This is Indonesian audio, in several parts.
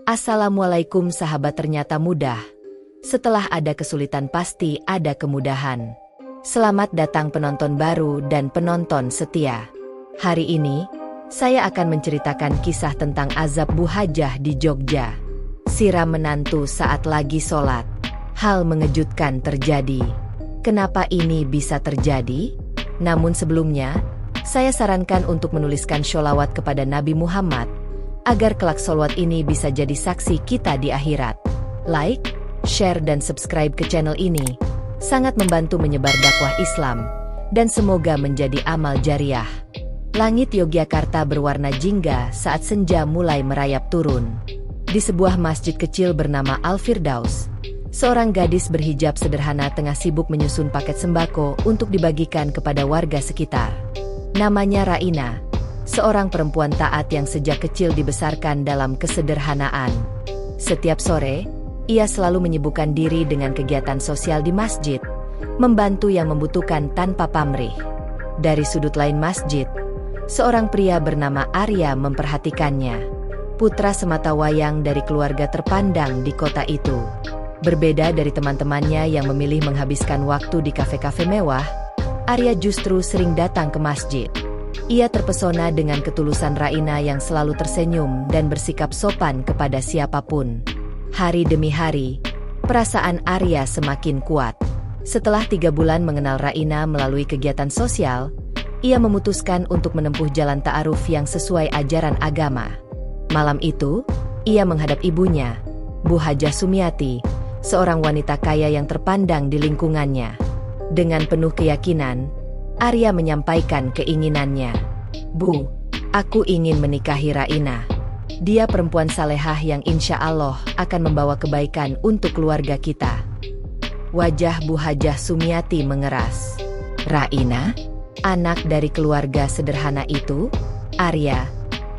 Assalamualaikum sahabat, ternyata mudah. Setelah ada kesulitan pasti ada kemudahan. Selamat datang penonton baru dan penonton setia. Hari ini, saya akan menceritakan kisah tentang azab Bu Hajah di Jogja. Siram menantu saat lagi sholat. Hal mengejutkan terjadi. Kenapa ini bisa terjadi? Namun sebelumnya, saya sarankan untuk menuliskan sholawat kepada Nabi Muhammad, agar kelak sholawat ini bisa jadi saksi kita di akhirat. Like, share dan subscribe ke channel ini, sangat membantu menyebar dakwah Islam, dan semoga menjadi amal jariah. Langit Yogyakarta berwarna jingga saat senja mulai merayap turun. Di sebuah masjid kecil bernama Al-Firdaus, seorang gadis berhijab sederhana tengah sibuk menyusun paket sembako untuk dibagikan kepada warga sekitar. Namanya Raina, seorang perempuan taat yang sejak kecil dibesarkan dalam kesederhanaan. Setiap sore, ia selalu menyibukkan diri dengan kegiatan sosial di masjid, membantu yang membutuhkan tanpa pamrih. Dari sudut lain masjid, seorang pria bernama Arya memperhatikannya. Putra sematawayang dari keluarga terpandang di kota itu. Berbeda dari teman-temannya yang memilih menghabiskan waktu di kafe-kafe mewah, Arya justru sering datang ke masjid. Ia terpesona dengan ketulusan Raina yang selalu tersenyum dan bersikap sopan kepada siapapun. Hari demi hari, perasaan Arya semakin kuat. Setelah 3 bulan mengenal Raina melalui kegiatan sosial, ia memutuskan untuk menempuh jalan ta'aruf yang sesuai ajaran agama. Malam itu, ia menghadap ibunya, Bu Hajah Sumiati, seorang wanita kaya yang terpandang di lingkungannya. Dengan penuh keyakinan, Arya menyampaikan keinginannya. "Bu, aku ingin menikahi Raina. Dia perempuan salehah yang insya Allah akan membawa kebaikan untuk keluarga kita." Wajah Bu Hajah Sumiati mengeras. "Raina? Anak dari keluarga sederhana itu? Arya,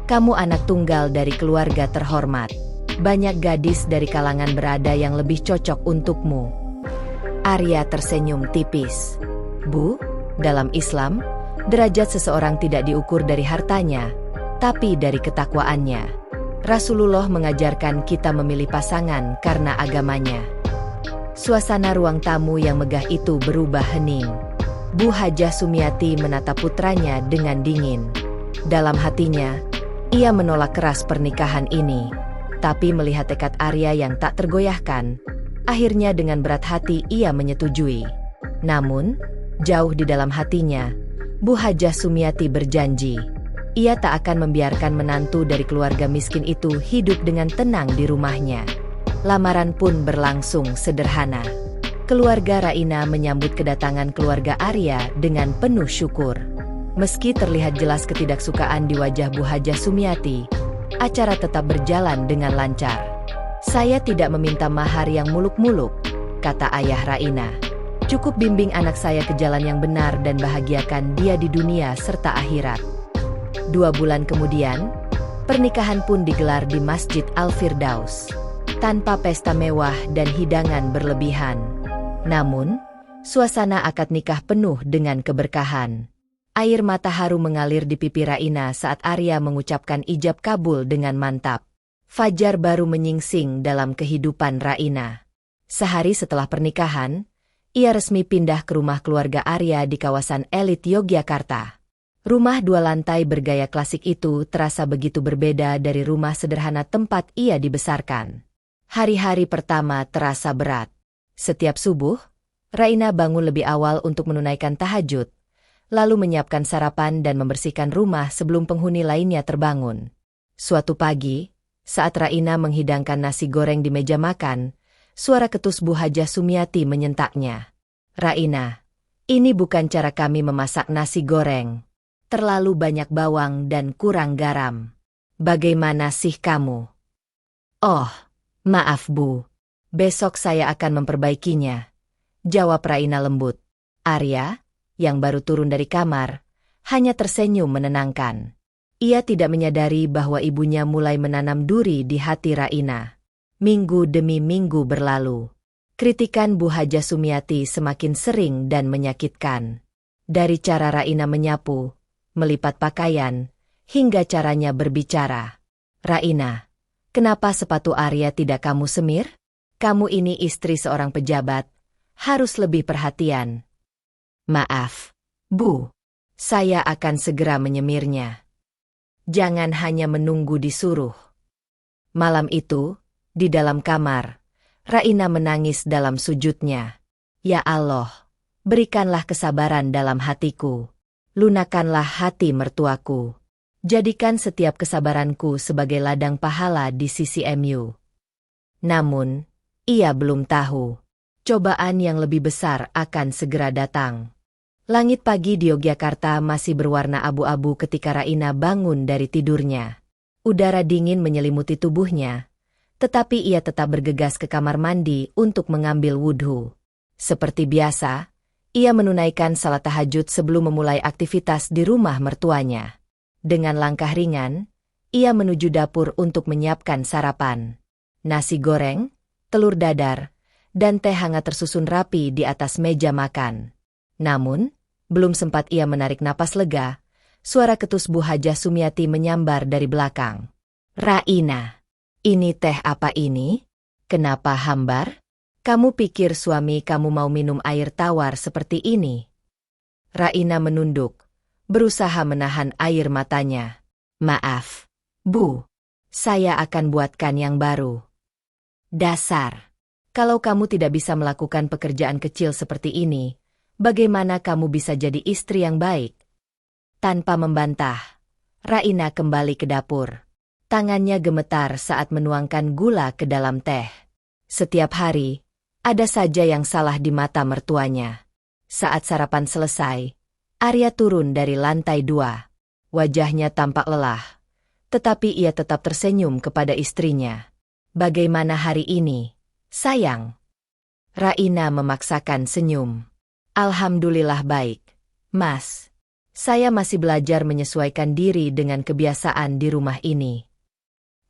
kamu anak tunggal dari keluarga terhormat. Banyak gadis dari kalangan berada yang lebih cocok untukmu." Arya tersenyum tipis. "Bu, dalam Islam, derajat seseorang tidak diukur dari hartanya, tapi dari ketakwaannya. Rasulullah mengajarkan kita memilih pasangan karena agamanya." Suasana ruang tamu yang megah itu berubah hening. Bu Hajah Sumiati menatap putranya dengan dingin. Dalam hatinya, ia menolak keras pernikahan ini. Tapi melihat tekad Arya yang tak tergoyahkan, akhirnya dengan berat hati ia menyetujui. Namun, jauh di dalam hatinya, Bu Hajah Sumiati berjanji, ia tak akan membiarkan menantu dari keluarga miskin itu hidup dengan tenang di rumahnya. Lamaran pun berlangsung sederhana. Keluarga Raina menyambut kedatangan keluarga Arya dengan penuh syukur. Meski terlihat jelas ketidaksukaan di wajah Bu Hajah Sumiati, acara tetap berjalan dengan lancar. "Saya tidak meminta mahar yang muluk-muluk," kata ayah Raina. "Cukup bimbing anak saya ke jalan yang benar dan bahagiakan dia di dunia serta akhirat." 2 bulan kemudian, pernikahan pun digelar di Masjid Al-Firdaus. Tanpa pesta mewah dan hidangan berlebihan. Namun, suasana akad nikah penuh dengan keberkahan. Air mata haru mengalir di pipi Raina saat Arya mengucapkan ijab kabul dengan mantap. Fajar baru menyingsing dalam kehidupan Raina. Sehari setelah pernikahan, ia resmi pindah ke rumah keluarga Arya di kawasan elit Yogyakarta. Rumah 2 lantai bergaya klasik itu terasa begitu berbeda dari rumah sederhana tempat ia dibesarkan. Hari-hari pertama terasa berat. Setiap subuh, Raina bangun lebih awal untuk menunaikan tahajud, lalu menyiapkan sarapan dan membersihkan rumah sebelum penghuni lainnya terbangun. Suatu pagi, saat Raina menghidangkan nasi goreng di meja makan, suara ketus Bu Hajah Sumiati menyentaknya. "Raina, ini bukan cara kami memasak nasi goreng. Terlalu banyak bawang dan kurang garam. Bagaimana sih kamu?" "Oh, maaf Bu. Besok saya akan memperbaikinya," jawab Raina lembut. Arya, yang baru turun dari kamar, hanya tersenyum menenangkan. Ia tidak menyadari bahwa ibunya mulai menanam duri di hati Raina. Minggu demi minggu berlalu. Kritikan Bu Hajah Sumiati semakin sering dan menyakitkan. Dari cara Raina menyapu, melipat pakaian, hingga caranya berbicara. "Raina, Kenapa sepatu Arya tidak kamu semir? Kamu ini istri seorang pejabat, harus lebih perhatian. Maaf, Bu. Saya akan segera menyemirnya. Jangan hanya menunggu disuruh. Malam itu, di dalam kamar, Raina menangis dalam sujudnya. Ya Allah, berikanlah kesabaran dalam hatiku. Lunakanlah hati mertuaku. Jadikan setiap kesabaranku sebagai ladang pahala di sisi MU. Namun, ia belum tahu. Cobaan yang lebih besar akan segera datang. Langit pagi di Yogyakarta masih berwarna abu-abu ketika Raina bangun dari tidurnya. Udara dingin menyelimuti tubuhnya, tetapi ia tetap bergegas ke kamar mandi untuk mengambil wudhu. Seperti biasa, ia menunaikan salat tahajud sebelum memulai aktivitas di rumah mertuanya. Dengan langkah ringan, ia menuju dapur untuk menyiapkan sarapan. Nasi goreng, telur dadar, dan teh hangat tersusun rapi di atas meja makan. Namun, belum sempat ia menarik napas lega, suara ketus Bu Hajah Sumiati menyambar dari belakang. Raina, ini teh apa ini? Kenapa hambar? Kamu pikir suami kamu mau minum air tawar seperti ini? Raina menunduk, berusaha menahan air matanya. Maaf, Bu. Saya akan buatkan yang baru. Dasar. Kalau kamu tidak bisa melakukan pekerjaan kecil seperti ini, bagaimana kamu bisa jadi istri yang baik? Tanpa membantah, Raina kembali ke dapur. Tangannya gemetar saat menuangkan gula ke dalam teh. Setiap hari, ada saja yang salah di mata mertuanya. Saat sarapan selesai, Arya turun dari lantai 2. Wajahnya tampak lelah, tetapi ia tetap tersenyum kepada istrinya. Bagaimana hari ini, sayang? Raina memaksakan senyum. Alhamdulillah baik, Mas. Saya masih belajar menyesuaikan diri dengan kebiasaan di rumah ini.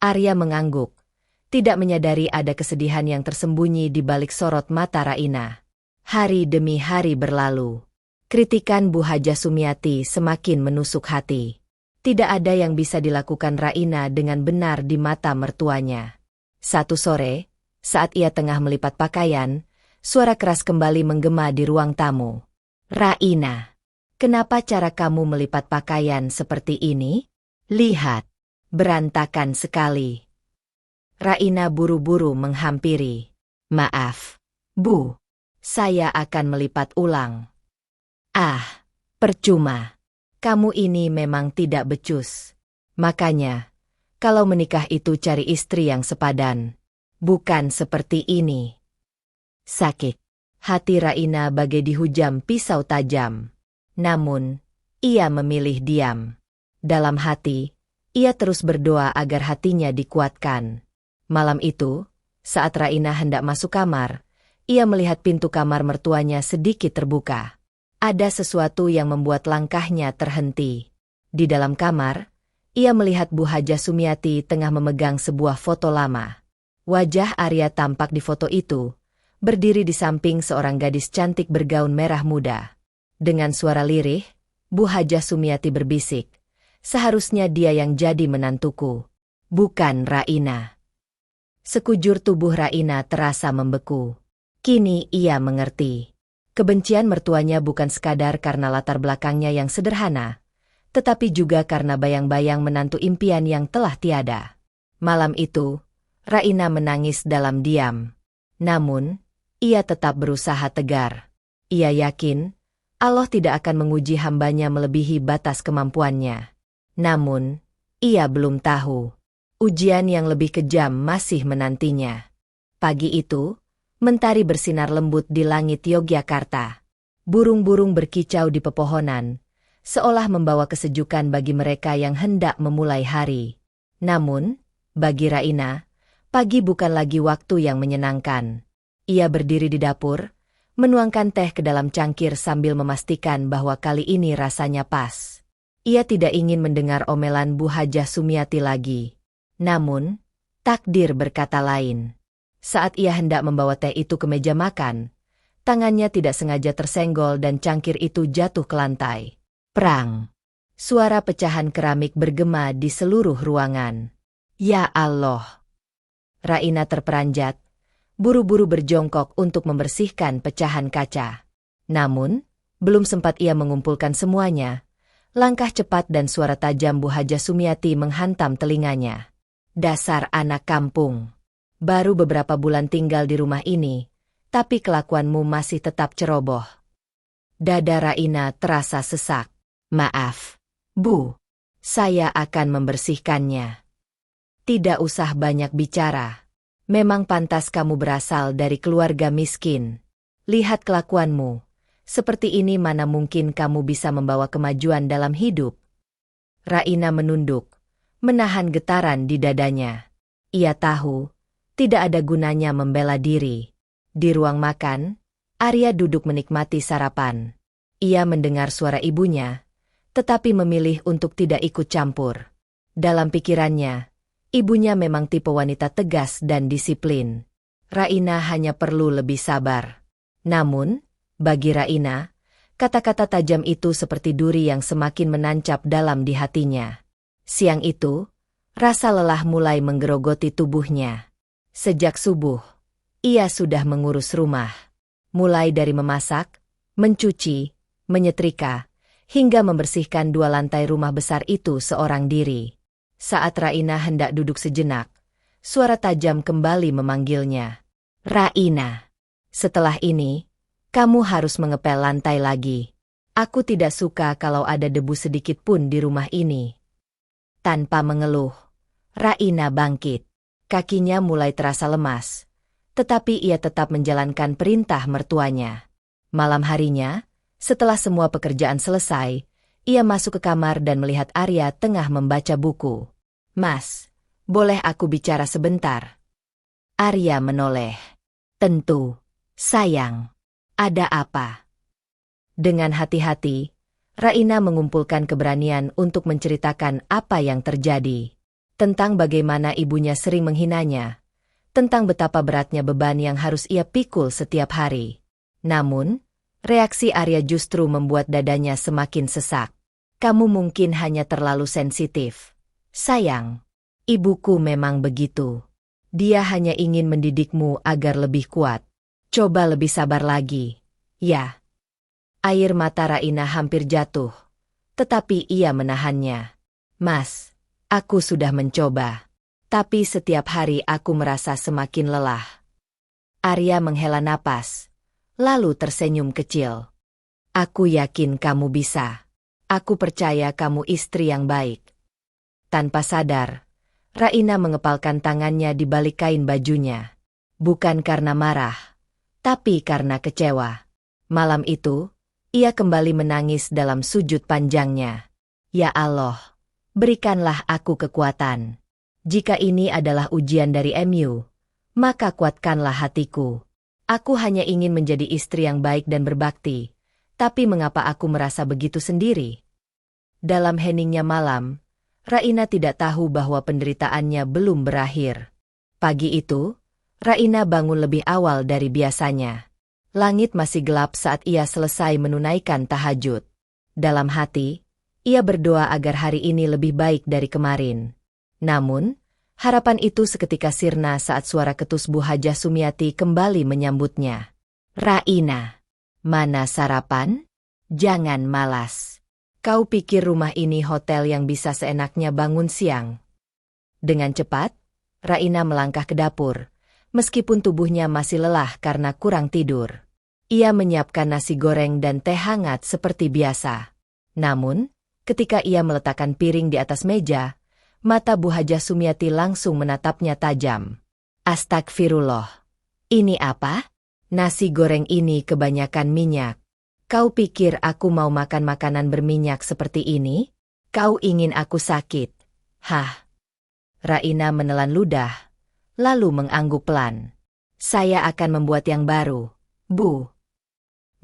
Arya mengangguk, tidak menyadari ada kesedihan yang tersembunyi di balik sorot mata Raina. Hari demi hari berlalu. Kritikan Bu Hajah Sumiati semakin menusuk hati. Tidak ada yang bisa dilakukan Raina dengan benar di mata mertuanya. Satu sore, saat ia tengah melipat pakaian, suara keras kembali menggema di ruang tamu. Raina, kenapa cara kamu melipat pakaian seperti ini? Lihat, berantakan sekali. Raina buru-buru menghampiri. Maaf, Bu, saya akan melipat ulang. Ah, percuma. Kamu ini memang tidak becus. Makanya, kalau menikah itu cari istri yang sepadan. Bukan seperti ini. Sakit. Hati Raina bagai dihujam pisau tajam. Namun, ia memilih diam. Dalam hati, ia terus berdoa agar hatinya dikuatkan. Malam itu, saat Raina hendak masuk kamar, ia melihat pintu kamar mertuanya sedikit terbuka. Ada sesuatu yang membuat langkahnya terhenti. Di dalam kamar, ia melihat Bu Hajah Sumiati tengah memegang sebuah foto lama. Wajah Arya tampak di foto itu, berdiri di samping seorang gadis cantik bergaun merah muda. Dengan suara lirih, Bu Hajah Sumiati berbisik, seharusnya dia yang jadi menantuku, bukan Raina. Sekujur tubuh Raina terasa membeku. Kini ia mengerti. Kebencian mertuanya bukan sekadar karena latar belakangnya yang sederhana, tetapi juga karena bayang-bayang menantu impian yang telah tiada. Malam itu, Raina menangis dalam diam. Namun, ia tetap berusaha tegar. Ia yakin, Allah tidak akan menguji hambanya melebihi batas kemampuannya. Namun, ia belum tahu. Ujian yang lebih kejam masih menantinya. Pagi itu, mentari bersinar lembut di langit Yogyakarta. Burung-burung berkicau di pepohonan, seolah membawa kesejukan bagi mereka yang hendak memulai hari. Namun, bagi Raina, pagi bukan lagi waktu yang menyenangkan. Ia berdiri di dapur, menuangkan teh ke dalam cangkir sambil memastikan bahwa kali ini rasanya pas. Ia tidak ingin mendengar omelan Bu Hajah Sumiati lagi. Namun, takdir berkata lain. Saat ia hendak membawa teh itu ke meja makan, tangannya tidak sengaja tersenggol dan cangkir itu jatuh ke lantai. Prang! Suara pecahan keramik bergema di seluruh ruangan. Ya Allah! Raina terperanjat, buru-buru berjongkok untuk membersihkan pecahan kaca. Namun, belum sempat ia mengumpulkan semuanya, langkah cepat dan suara tajam Bu Haja Sumiati menghantam telinganya. Dasar anak kampung. Baru beberapa bulan tinggal di rumah ini, tapi kelakuanmu masih tetap ceroboh. Dada Raina terasa sesak. Maaf, Bu. Saya akan membersihkannya. Tidak usah banyak bicara. Memang pantas kamu berasal dari keluarga miskin. Lihat kelakuanmu. Seperti ini mana mungkin kamu bisa membawa kemajuan dalam hidup. Raina menunduk, menahan getaran di dadanya. Ia tahu, tidak ada gunanya membela diri. Di ruang makan, Arya duduk menikmati sarapan. Ia mendengar suara ibunya, tetapi memilih untuk tidak ikut campur. Dalam pikirannya, ibunya memang tipe wanita tegas dan disiplin. Raina hanya perlu lebih sabar. Namun, bagi Raina, kata-kata tajam itu seperti duri yang semakin menancap dalam di hatinya. Siang itu, rasa lelah mulai menggerogoti tubuhnya. Sejak subuh, ia sudah mengurus rumah. Mulai dari memasak, mencuci, menyetrika, hingga membersihkan 2 lantai rumah besar itu seorang diri. Saat Raina hendak duduk sejenak, suara tajam kembali memanggilnya. Raina, setelah ini, kamu harus mengepel lantai lagi. Aku tidak suka kalau ada debu sedikit pun di rumah ini. Tanpa mengeluh, Raina bangkit. Kakinya mulai terasa lemas, tetapi ia tetap menjalankan perintah mertuanya. Malam harinya, setelah semua pekerjaan selesai, ia masuk ke kamar dan melihat Arya tengah membaca buku. Mas, boleh aku bicara sebentar? Arya menoleh. Tentu, sayang. Ada apa? Dengan hati-hati, Raina mengumpulkan keberanian untuk menceritakan apa yang terjadi. Tentang bagaimana ibunya sering menghinanya. Tentang betapa beratnya beban yang harus ia pikul setiap hari. Namun, reaksi Arya justru membuat dadanya semakin sesak. Kamu mungkin hanya terlalu sensitif. Sayang, ibuku memang begitu. Dia hanya ingin mendidikmu agar lebih kuat. Coba lebih sabar lagi. Ya. Air mata Raina hampir jatuh. Tetapi ia menahannya. Mas, aku sudah mencoba. Tapi setiap hari aku merasa semakin lelah. Arya menghela napas, lalu tersenyum kecil. Aku yakin kamu bisa. Aku percaya kamu istri yang baik. Tanpa sadar, Raina mengepalkan tangannya di balik kain bajunya. Bukan karena marah, tapi karena kecewa. Malam itu, ia kembali menangis dalam sujud panjangnya. Ya Allah, berikanlah aku kekuatan. Jika ini adalah ujian dari MU, maka kuatkanlah hatiku. Aku hanya ingin menjadi istri yang baik dan berbakti, tapi mengapa aku merasa begitu sendiri? Dalam heningnya malam, Raina tidak tahu bahwa penderitaannya belum berakhir. Pagi itu, Raina bangun lebih awal dari biasanya. Langit masih gelap saat ia selesai menunaikan tahajud. Dalam hati, ia berdoa agar hari ini lebih baik dari kemarin. Namun, harapan itu seketika sirna saat suara ketus Bu Hajah Sumiati kembali menyambutnya. Raina, mana sarapan? Jangan malas. Kau pikir rumah ini hotel yang bisa seenaknya bangun siang? Dengan cepat, Raina melangkah ke dapur, meskipun tubuhnya masih lelah karena kurang tidur. Ia menyiapkan nasi goreng dan teh hangat seperti biasa. Namun, ketika ia meletakkan piring di atas meja, mata Bu Hajah Sumiati langsung menatapnya tajam. Astagfirullah. Ini apa? Nasi goreng ini kebanyakan minyak. Kau pikir aku mau makan makanan berminyak seperti ini? Kau ingin aku sakit? Hah? Raina menelan ludah, lalu mengangguk pelan. Saya akan membuat yang baru, Bu.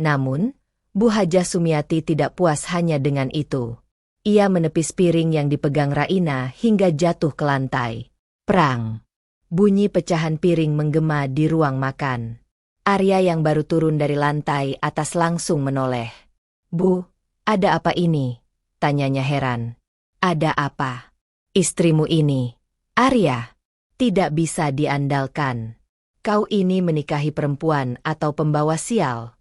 Namun, Bu Hajah Sumiati tidak puas hanya dengan itu. Ia menepis piring yang dipegang Raina hingga jatuh ke lantai. Prang! Bunyi pecahan piring menggema di ruang makan. Arya yang baru turun dari lantai atas langsung menoleh. Bu, ada apa ini? Tanyanya heran. Ada apa? Istrimu ini, Arya. Tidak bisa diandalkan. Kau ini menikahi perempuan atau pembawa sial?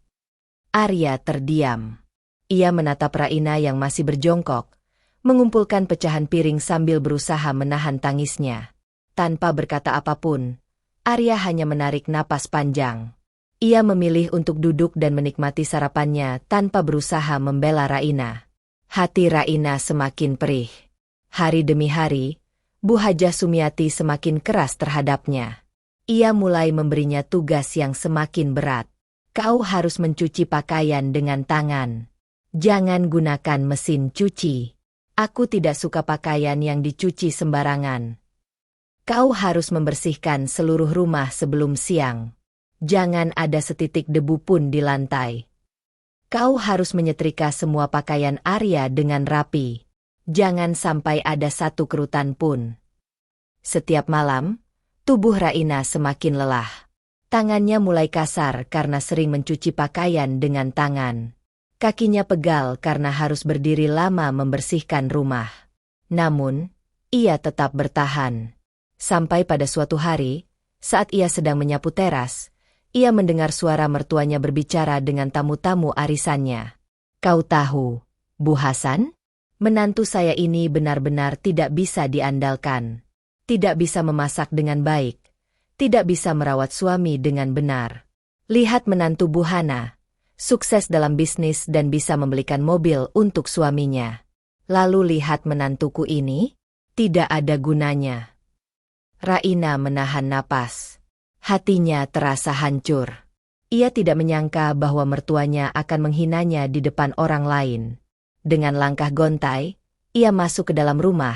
Arya terdiam. Ia menatap Raina yang masih berjongkok, mengumpulkan pecahan piring sambil berusaha menahan tangisnya. Tanpa berkata apapun, Arya hanya menarik napas panjang. Ia memilih untuk duduk dan menikmati sarapannya tanpa berusaha membela Raina. Hati Raina semakin perih. Hari demi hari, Bu Hajah Sumiati semakin keras terhadapnya. Ia mulai memberinya tugas yang semakin berat. Kau harus mencuci pakaian dengan tangan. Jangan gunakan mesin cuci. Aku tidak suka pakaian yang dicuci sembarangan. Kau harus membersihkan seluruh rumah sebelum siang. Jangan ada setitik debu pun di lantai. Kau harus menyetrika semua pakaian Arya dengan rapi. Jangan sampai ada satu kerutan pun. Setiap malam, tubuh Raina semakin lelah. Tangannya mulai kasar karena sering mencuci pakaian dengan tangan. Kakinya pegal karena harus berdiri lama membersihkan rumah. Namun, ia tetap bertahan. Sampai pada suatu hari, saat ia sedang menyapu teras, ia mendengar suara mertuanya berbicara dengan tamu-tamu arisannya. Kau tahu, Bu Hasan? Menantu saya ini benar-benar tidak bisa diandalkan. Tidak bisa memasak dengan baik. Tidak bisa merawat suami dengan benar. Lihat menantu Bu Hana. Sukses dalam bisnis dan bisa membelikan mobil untuk suaminya. Lalu lihat menantuku ini. Tidak ada gunanya. Raina menahan napas. Hatinya terasa hancur. Ia tidak menyangka bahwa mertuanya akan menghinanya di depan orang lain. Dengan langkah gontai, ia masuk ke dalam rumah,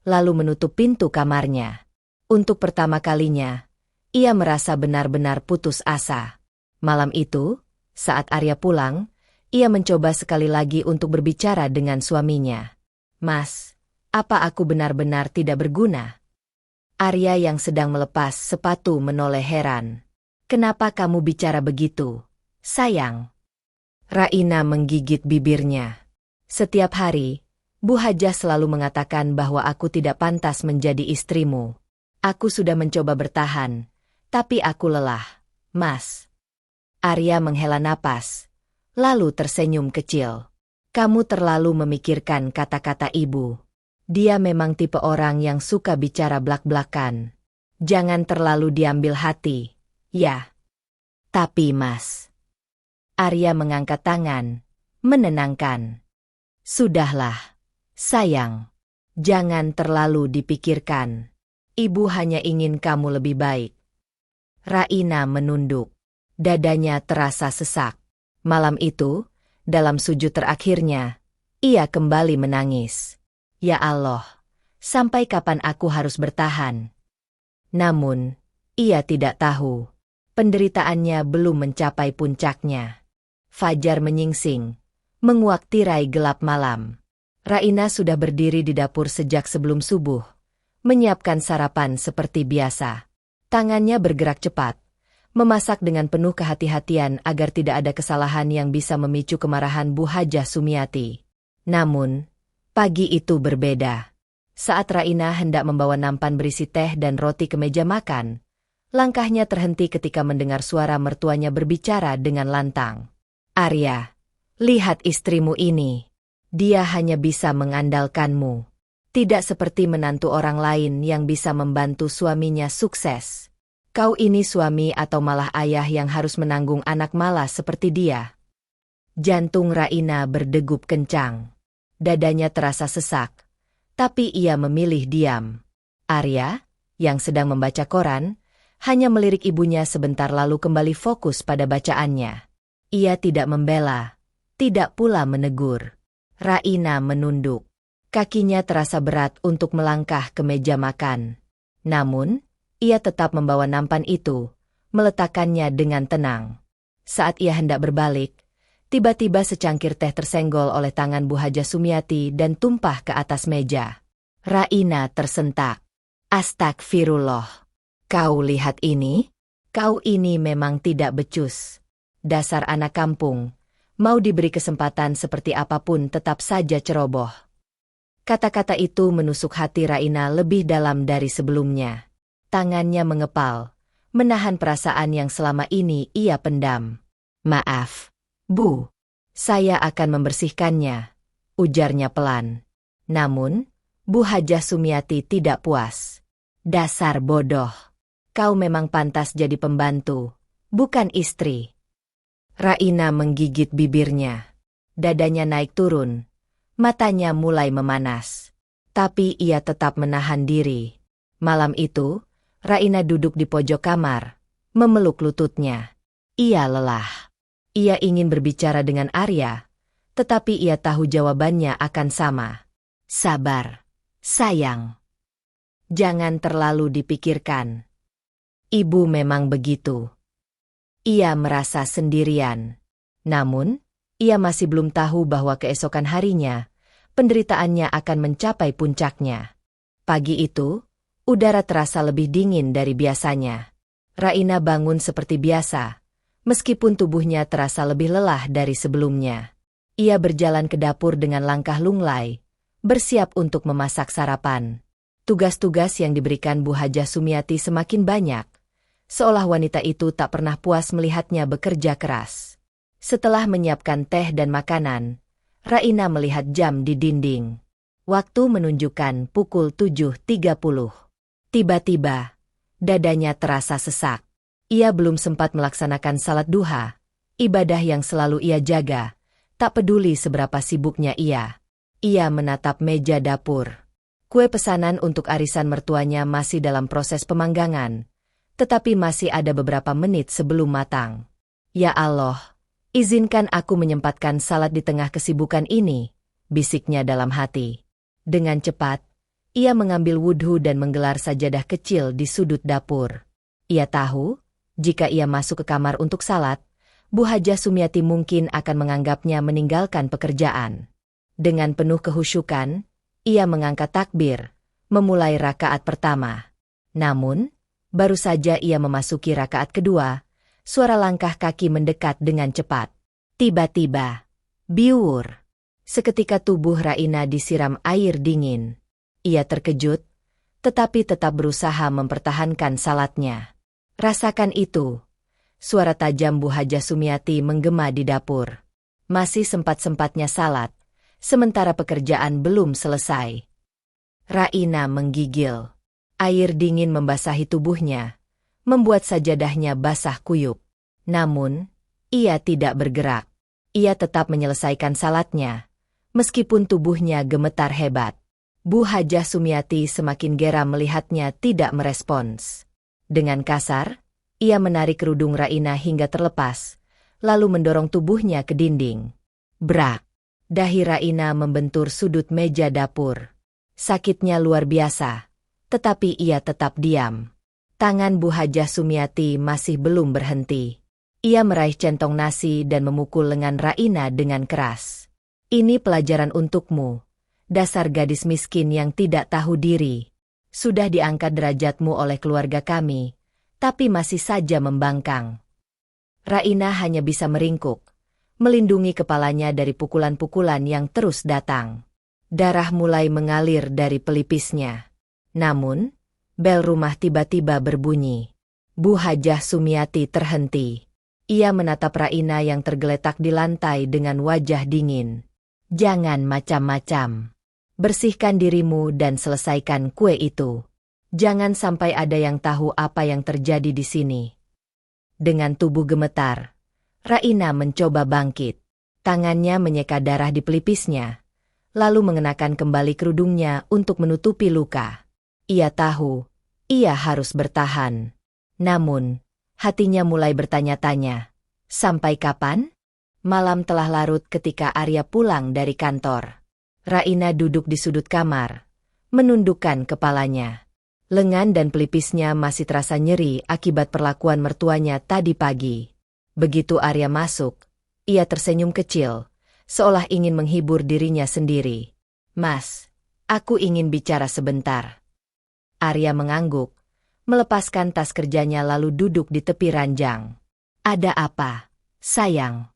lalu menutup pintu kamarnya. Untuk pertama kalinya, ia merasa benar-benar putus asa. Malam itu, saat Arya pulang, ia mencoba sekali lagi untuk berbicara dengan suaminya. Mas, apa aku benar-benar tidak berguna? Arya yang sedang melepas sepatu menoleh heran. Kenapa kamu bicara begitu, sayang? Raina menggigit bibirnya. Setiap hari, Bu Hajah selalu mengatakan bahwa aku tidak pantas menjadi istrimu. Aku sudah mencoba bertahan, tapi aku lelah, Mas. Arya menghela napas, lalu tersenyum kecil. Kamu terlalu memikirkan kata-kata ibu. Dia memang tipe orang yang suka bicara blak-blakan. Jangan terlalu diambil hati, ya. Tapi Mas. Arya mengangkat tangan, menenangkan. Sudahlah. Sayang, jangan terlalu dipikirkan. Ibu hanya ingin kamu lebih baik. Raina menunduk. Dadanya terasa sesak. Malam itu, dalam sujud terakhirnya, ia kembali menangis. Ya Allah, sampai kapan aku harus bertahan? Namun, ia tidak tahu. Penderitaannya belum mencapai puncaknya. Fajar menyingsing, menguak tirai gelap malam. Raina sudah berdiri di dapur sejak sebelum subuh, menyiapkan sarapan seperti biasa. Tangannya bergerak cepat, memasak dengan penuh kehati-hatian agar tidak ada kesalahan yang bisa memicu kemarahan Bu Hajah Sumiati. Namun, pagi itu berbeda. Saat Raina hendak membawa nampan berisi teh dan roti ke meja makan, langkahnya terhenti ketika mendengar suara mertuanya berbicara dengan lantang. Arya, lihat istrimu ini. Dia hanya bisa mengandalkanmu. Tidak seperti menantu orang lain yang bisa membantu suaminya sukses. Kau ini suami atau malah ayah yang harus menanggung anak malas seperti dia. Jantung Raina berdegup kencang. Dadanya terasa sesak. Tapi ia memilih diam. Arya, yang sedang membaca koran, hanya melirik ibunya sebentar lalu kembali fokus pada bacaannya. Ia tidak membela, tidak pula menegur. Raina menunduk. Kakinya terasa berat untuk melangkah ke meja makan. Namun, ia tetap membawa nampan itu, meletakkannya dengan tenang. Saat ia hendak berbalik, tiba-tiba secangkir teh tersenggol oleh tangan Bu Hajah Sumiati dan tumpah ke atas meja. Raina tersentak. Astagfirullah. Kau lihat ini? Kau ini memang tidak becus. Dasar anak kampung. Mau diberi kesempatan seperti apapun tetap saja ceroboh. Kata-kata itu menusuk hati Raina lebih dalam dari sebelumnya. Tangannya mengepal, menahan perasaan yang selama ini ia pendam. "Maaf, Bu. Saya akan membersihkannya," ujarnya pelan. Namun, Bu Hajah Sumiati tidak puas. "Dasar bodoh. Kau memang pantas jadi pembantu, bukan istri." Raina menggigit bibirnya. Dadanya naik turun. Matanya mulai memanas. Tapi ia tetap menahan diri. Malam itu, Raina duduk di pojok kamar, memeluk lututnya. Ia lelah. Ia ingin berbicara dengan Arya, tetapi ia tahu jawabannya akan sama. "Sabar, sayang. Jangan terlalu dipikirkan. Ibu memang begitu." Ia merasa sendirian. Namun, ia masih belum tahu bahwa keesokan harinya, penderitaannya akan mencapai puncaknya. Pagi itu, udara terasa lebih dingin dari biasanya. Raina bangun seperti biasa, meskipun tubuhnya terasa lebih lelah dari sebelumnya. Ia berjalan ke dapur dengan langkah lunglai, bersiap untuk memasak sarapan. Tugas-tugas yang diberikan Bu Hajah Sumiati semakin banyak, seolah wanita itu tak pernah puas melihatnya bekerja keras. Setelah menyiapkan teh dan makanan, Raina melihat jam di dinding. Waktu menunjukkan pukul 7.30. Tiba-tiba, dadanya terasa sesak. Ia belum sempat melaksanakan salat duha, ibadah yang selalu ia jaga, tak peduli seberapa sibuknya ia. Ia menatap meja dapur. Kue pesanan untuk arisan mertuanya masih dalam proses pemanggangan, tetapi masih ada beberapa menit sebelum matang. "Ya Allah, izinkan aku menyempatkan salat di tengah kesibukan ini," bisiknya dalam hati. Dengan cepat, ia mengambil wudhu dan menggelar sajadah kecil di sudut dapur. Ia tahu, jika ia masuk ke kamar untuk salat, Bu Hajah Sumiati mungkin akan menganggapnya meninggalkan pekerjaan. Dengan penuh kehusyukan, ia mengangkat takbir, memulai rakaat pertama. Namun, baru saja ia memasuki rakaat kedua, suara langkah kaki mendekat dengan cepat. Tiba-tiba, biur. Seketika tubuh Raina disiram air dingin. Ia terkejut, tetapi tetap berusaha mempertahankan salatnya. "Rasakan itu." Suara tajam Bu Hajah Sumiati menggema di dapur. Masih sempat-sempatnya salat, sementara pekerjaan belum selesai. Raina menggigil. Air dingin membasahi tubuhnya, membuat sajadahnya basah kuyup. Namun, ia tidak bergerak. Ia tetap menyelesaikan salatnya, meskipun tubuhnya gemetar hebat. Bu Hajah Sumiati semakin geram melihatnya tidak merespons. Dengan kasar, ia menarik kerudung Raina hingga terlepas, lalu mendorong tubuhnya ke dinding. Brak! Dahi Raina membentur sudut meja dapur. Sakitnya luar biasa, tetapi ia tetap diam. Tangan Bu Hajah Sumiati masih belum berhenti. Ia meraih centong nasi dan memukul lengan Raina dengan keras. "Ini pelajaran untukmu, dasar gadis miskin yang tidak tahu diri. Sudah diangkat derajatmu oleh keluarga kami, tapi masih saja membangkang." Raina hanya bisa meringkuk, melindungi kepalanya dari pukulan-pukulan yang terus datang. Darah mulai mengalir dari pelipisnya. Namun, bel rumah tiba-tiba berbunyi. Bu Hajah Sumiati terhenti. Ia menatap Raina yang tergeletak di lantai dengan wajah dingin. "Jangan macam-macam. Bersihkan dirimu dan selesaikan kue itu. Jangan sampai ada yang tahu apa yang terjadi di sini." Dengan tubuh gemetar, Raina mencoba bangkit. Tangannya menyeka darah di pelipisnya, lalu mengenakan kembali kerudungnya untuk menutupi luka. Ia tahu, ia harus bertahan. Namun, hatinya mulai bertanya-tanya, sampai kapan? Malam telah larut ketika Arya pulang dari kantor. Raina duduk di sudut kamar, menundukkan kepalanya. Lengan dan pelipisnya masih terasa nyeri akibat perlakuan mertuanya tadi pagi. Begitu Arya masuk, ia tersenyum kecil, seolah ingin menghibur dirinya sendiri. "Mas, aku ingin bicara sebentar." Arya mengangguk, melepaskan tas kerjanya lalu duduk di tepi ranjang. "Ada apa, sayang?"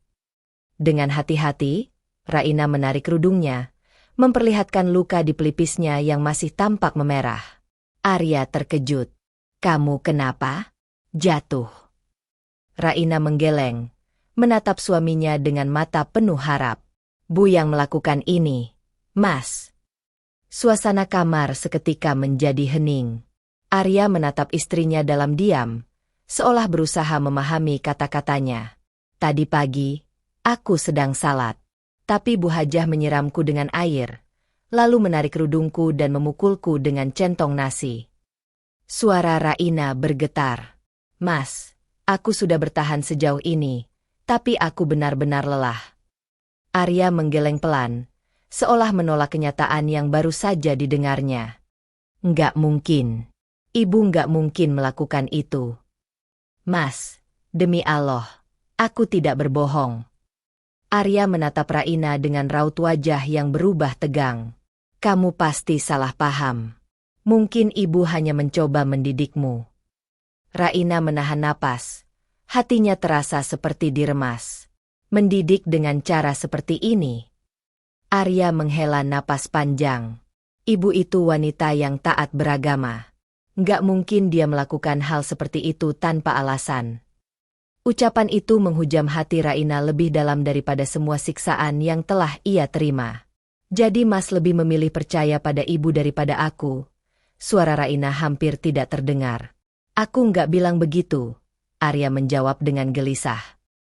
Dengan hati-hati, Raina menarik kerudungnya, memperlihatkan luka di pelipisnya yang masih tampak memerah. Arya terkejut. Kamu kenapa? Jatuh. Raina menggeleng, menatap suaminya dengan mata penuh harap. Bu yang melakukan ini, Mas. Suasana kamar seketika menjadi hening. Arya menatap istrinya dalam diam, seolah berusaha memahami kata-katanya. Tadi pagi, aku sedang salat. Tapi Bu Hajah menyiramku dengan air, lalu menarik kerudungku dan memukulku dengan centong nasi. Suara Raina bergetar. Mas, aku sudah bertahan sejauh ini, tapi aku benar-benar lelah. Arya menggeleng pelan, seolah menolak kenyataan yang baru saja didengarnya. Nggak mungkin. Ibu nggak mungkin melakukan itu. Mas, demi Allah, aku tidak berbohong. Arya menatap Raina dengan raut wajah yang berubah tegang. Kamu pasti salah paham. Mungkin ibu hanya mencoba mendidikmu. Raina menahan napas. Hatinya terasa seperti diremas. Mendidik dengan cara seperti ini. Arya menghela napas panjang. Ibu itu wanita yang taat beragama. Nggak mungkin dia melakukan hal seperti itu tanpa alasan. Ucapan itu menghujam hati Raina lebih dalam daripada semua siksaan yang telah ia terima. Jadi Mas lebih memilih percaya pada ibu daripada aku. Suara Raina hampir tidak terdengar. Aku nggak bilang begitu, Arya menjawab dengan gelisah.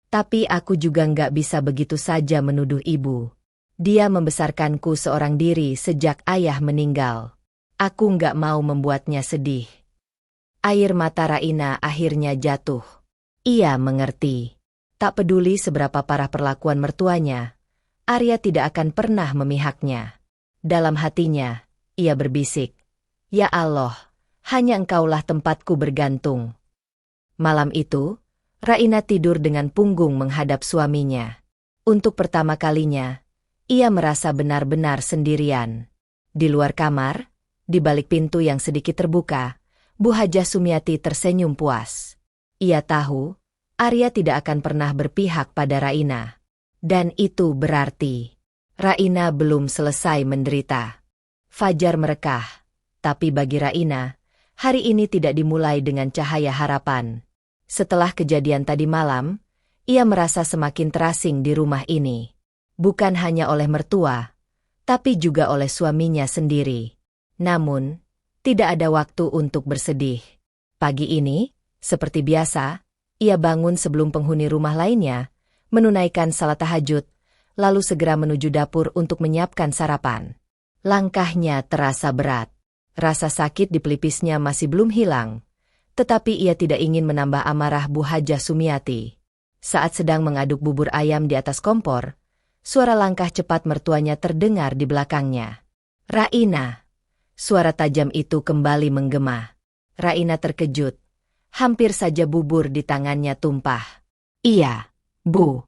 Tapi aku juga nggak bisa begitu saja menuduh ibu. Dia membesarkanku seorang diri sejak ayah meninggal. Aku nggak mau membuatnya sedih. Air mata Raina akhirnya jatuh. Ia mengerti. Tak peduli seberapa parah perlakuan mertuanya, Arya tidak akan pernah memihaknya. Dalam hatinya, ia berbisik. Ya Allah, hanya Engkaulah tempatku bergantung. Malam itu, Raina tidur dengan punggung menghadap suaminya. Untuk pertama kalinya, ia merasa benar-benar sendirian. Di luar kamar, di balik pintu yang sedikit terbuka, Bu Hajah Sumiati tersenyum puas. Ia tahu, Arya tidak akan pernah berpihak pada Raina. Dan itu berarti, Raina belum selesai menderita. Fajar merekah, tapi bagi Raina, hari ini tidak dimulai dengan cahaya harapan. Setelah kejadian tadi malam, ia merasa semakin terasing di rumah ini. Bukan hanya oleh mertua, tapi juga oleh suaminya sendiri. Namun, tidak ada waktu untuk bersedih. Pagi ini, seperti biasa, ia bangun sebelum penghuni rumah lainnya, menunaikan salat tahajud, lalu segera menuju dapur untuk menyiapkan sarapan. Langkahnya terasa berat. Rasa sakit di pelipisnya masih belum hilang, tetapi ia tidak ingin menambah amarah Bu Hajah Sumiati. Saat sedang mengaduk bubur ayam di atas kompor, suara langkah cepat mertuanya terdengar di belakangnya. Raina! Suara tajam itu kembali menggema. Raina terkejut. Hampir saja bubur di tangannya tumpah. Iya, Bu.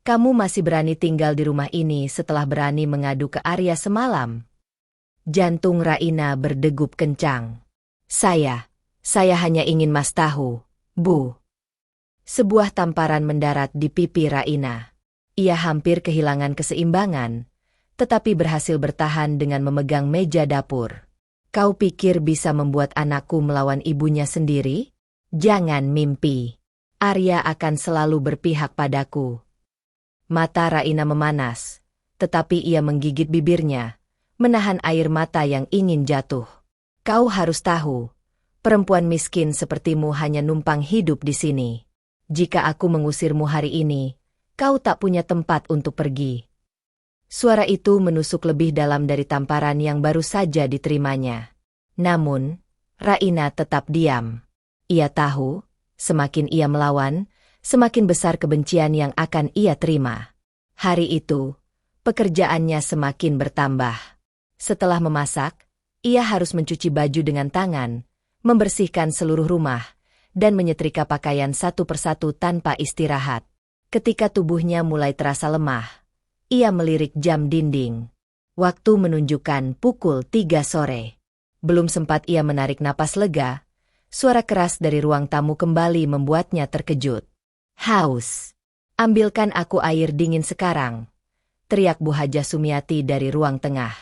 Kamu masih berani tinggal di rumah ini setelah berani mengadu ke Arya semalam? Jantung Raina berdegup kencang. Saya hanya ingin Mas tahu, Bu. Sebuah tamparan mendarat di pipi Raina. Ia hampir kehilangan keseimbangan, tetapi berhasil bertahan dengan memegang meja dapur. Kau pikir bisa membuat anakku melawan ibunya sendiri? Jangan mimpi. Arya akan selalu berpihak padaku. Mata Raina memanas, tetapi ia menggigit bibirnya, menahan air mata yang ingin jatuh. Kau harus tahu, perempuan miskin sepertimu hanya numpang hidup di sini. Jika aku mengusirmu hari ini, kau tak punya tempat untuk pergi. Suara itu menusuk lebih dalam dari tamparan yang baru saja diterimanya. Namun, Raina tetap diam. Ia tahu, semakin ia melawan, semakin besar kebencian yang akan ia terima. Hari itu, pekerjaannya semakin bertambah. Setelah memasak, ia harus mencuci baju dengan tangan, membersihkan seluruh rumah, dan menyetrika pakaian satu persatu tanpa istirahat. Ketika tubuhnya mulai terasa lemah, ia melirik jam dinding. Waktu menunjukkan pukul 3 sore. Belum sempat ia menarik napas lega, suara keras dari ruang tamu kembali membuatnya terkejut. Haus! Ambilkan aku air dingin sekarang, teriak Bu Hajah Sumiati dari ruang tengah.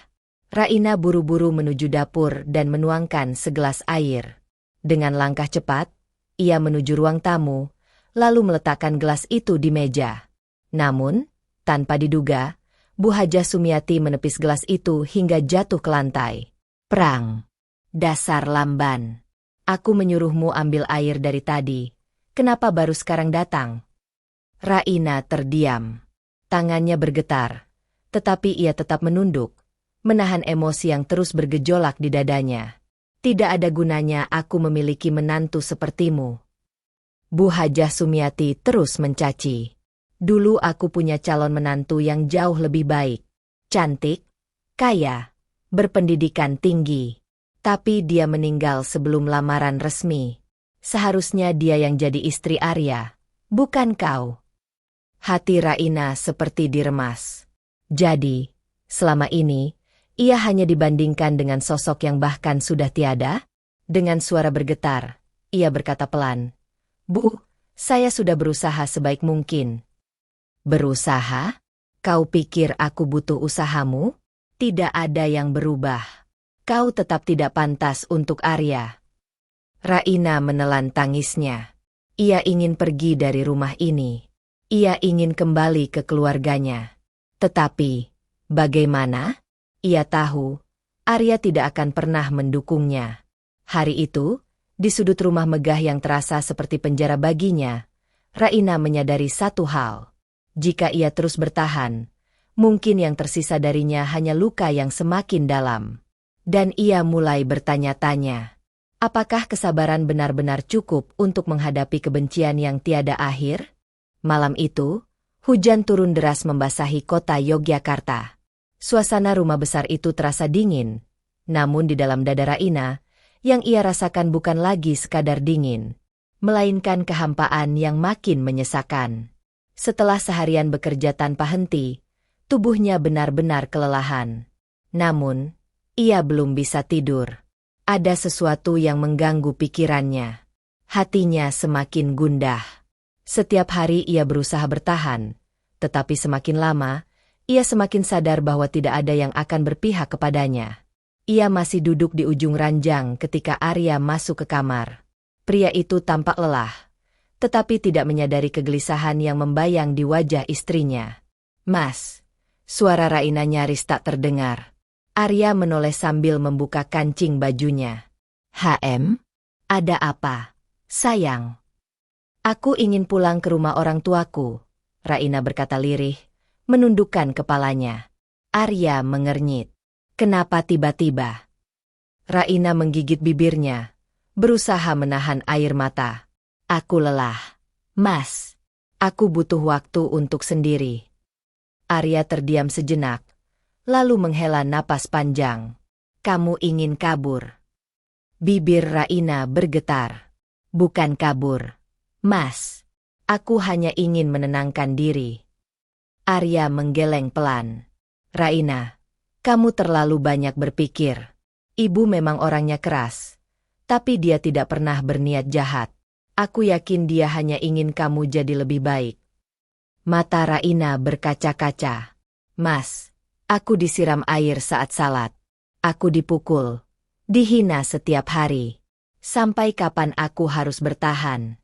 Raina buru-buru menuju dapur dan menuangkan segelas air. Dengan langkah cepat, ia menuju ruang tamu, lalu meletakkan gelas itu di meja. Namun, tanpa diduga, Bu Hajah Sumiati menepis gelas itu hingga jatuh ke lantai. Perang. Dasar lamban. Aku menyuruhmu ambil air dari tadi. Kenapa baru sekarang datang? Raina terdiam. Tangannya bergetar. Tetapi ia tetap menunduk, menahan emosi yang terus bergejolak di dadanya. Tidak ada gunanya aku memiliki menantu sepertimu. Bu Hajah Sumiati terus mencaci. Dulu aku punya calon menantu yang jauh lebih baik. Cantik, kaya, berpendidikan tinggi. Tapi dia meninggal sebelum lamaran resmi. Seharusnya dia yang jadi istri Arya, bukan kau. Hati Raina seperti diremas. Jadi, selama ini, ia hanya dibandingkan dengan sosok yang bahkan sudah tiada? Dengan suara bergetar, ia berkata pelan, "Bu, saya sudah berusaha sebaik mungkin." Berusaha? Kau pikir aku butuh usahamu? Tidak ada yang berubah. Kau tetap tidak pantas untuk Arya. Raina menelan tangisnya. Ia ingin pergi dari rumah ini. Ia ingin kembali ke keluarganya. Tetapi, bagaimana? Ia tahu, Arya tidak akan pernah mendukungnya. Hari itu, di sudut rumah megah yang terasa seperti penjara baginya, Raina menyadari satu hal. Jika ia terus bertahan, mungkin yang tersisa darinya hanya luka yang semakin dalam. Dan ia mulai bertanya-tanya, apakah kesabaran benar-benar cukup untuk menghadapi kebencian yang tiada akhir? Malam itu, hujan turun deras membasahi kota Yogyakarta. Suasana rumah besar itu terasa dingin, namun di dalam dada Raina, yang ia rasakan bukan lagi sekadar dingin, melainkan kehampaan yang makin menyesakan. Setelah seharian bekerja tanpa henti, tubuhnya benar-benar kelelahan. Namun, ia belum bisa tidur. Ada sesuatu yang mengganggu pikirannya. Hatinya semakin gundah. Setiap hari ia berusaha bertahan, tetapi semakin lama, ia semakin sadar bahwa tidak ada yang akan berpihak kepadanya. Ia masih duduk di ujung ranjang ketika Arya masuk ke kamar. Pria itu tampak lelah, tetapi tidak menyadari kegelisahan yang membayang di wajah istrinya. "Mas," suara Raina nyaris tak terdengar. Arya menoleh sambil membuka kancing bajunya. "HM? Ada apa, sayang?" "Aku ingin pulang ke rumah orang tuaku," Raina berkata lirih, menundukkan kepalanya. Arya mengernyit. "Kenapa tiba-tiba?" Raina menggigit bibirnya, berusaha menahan air mata. "Aku lelah, Mas. Aku butuh waktu untuk sendiri." Arya terdiam sejenak, lalu menghela napas panjang. "Kamu ingin kabur?" Bibir Raina bergetar. "Bukan kabur, Mas. Aku hanya ingin menenangkan diri." Arya menggeleng pelan. "Raina, kamu terlalu banyak berpikir. Ibu memang orangnya keras, tapi dia tidak pernah berniat jahat. Aku yakin dia hanya ingin kamu jadi lebih baik." Mata Raina berkaca-kaca. "Mas, aku disiram air saat salat. Aku dipukul, dihina setiap hari. Sampai kapan aku harus bertahan?"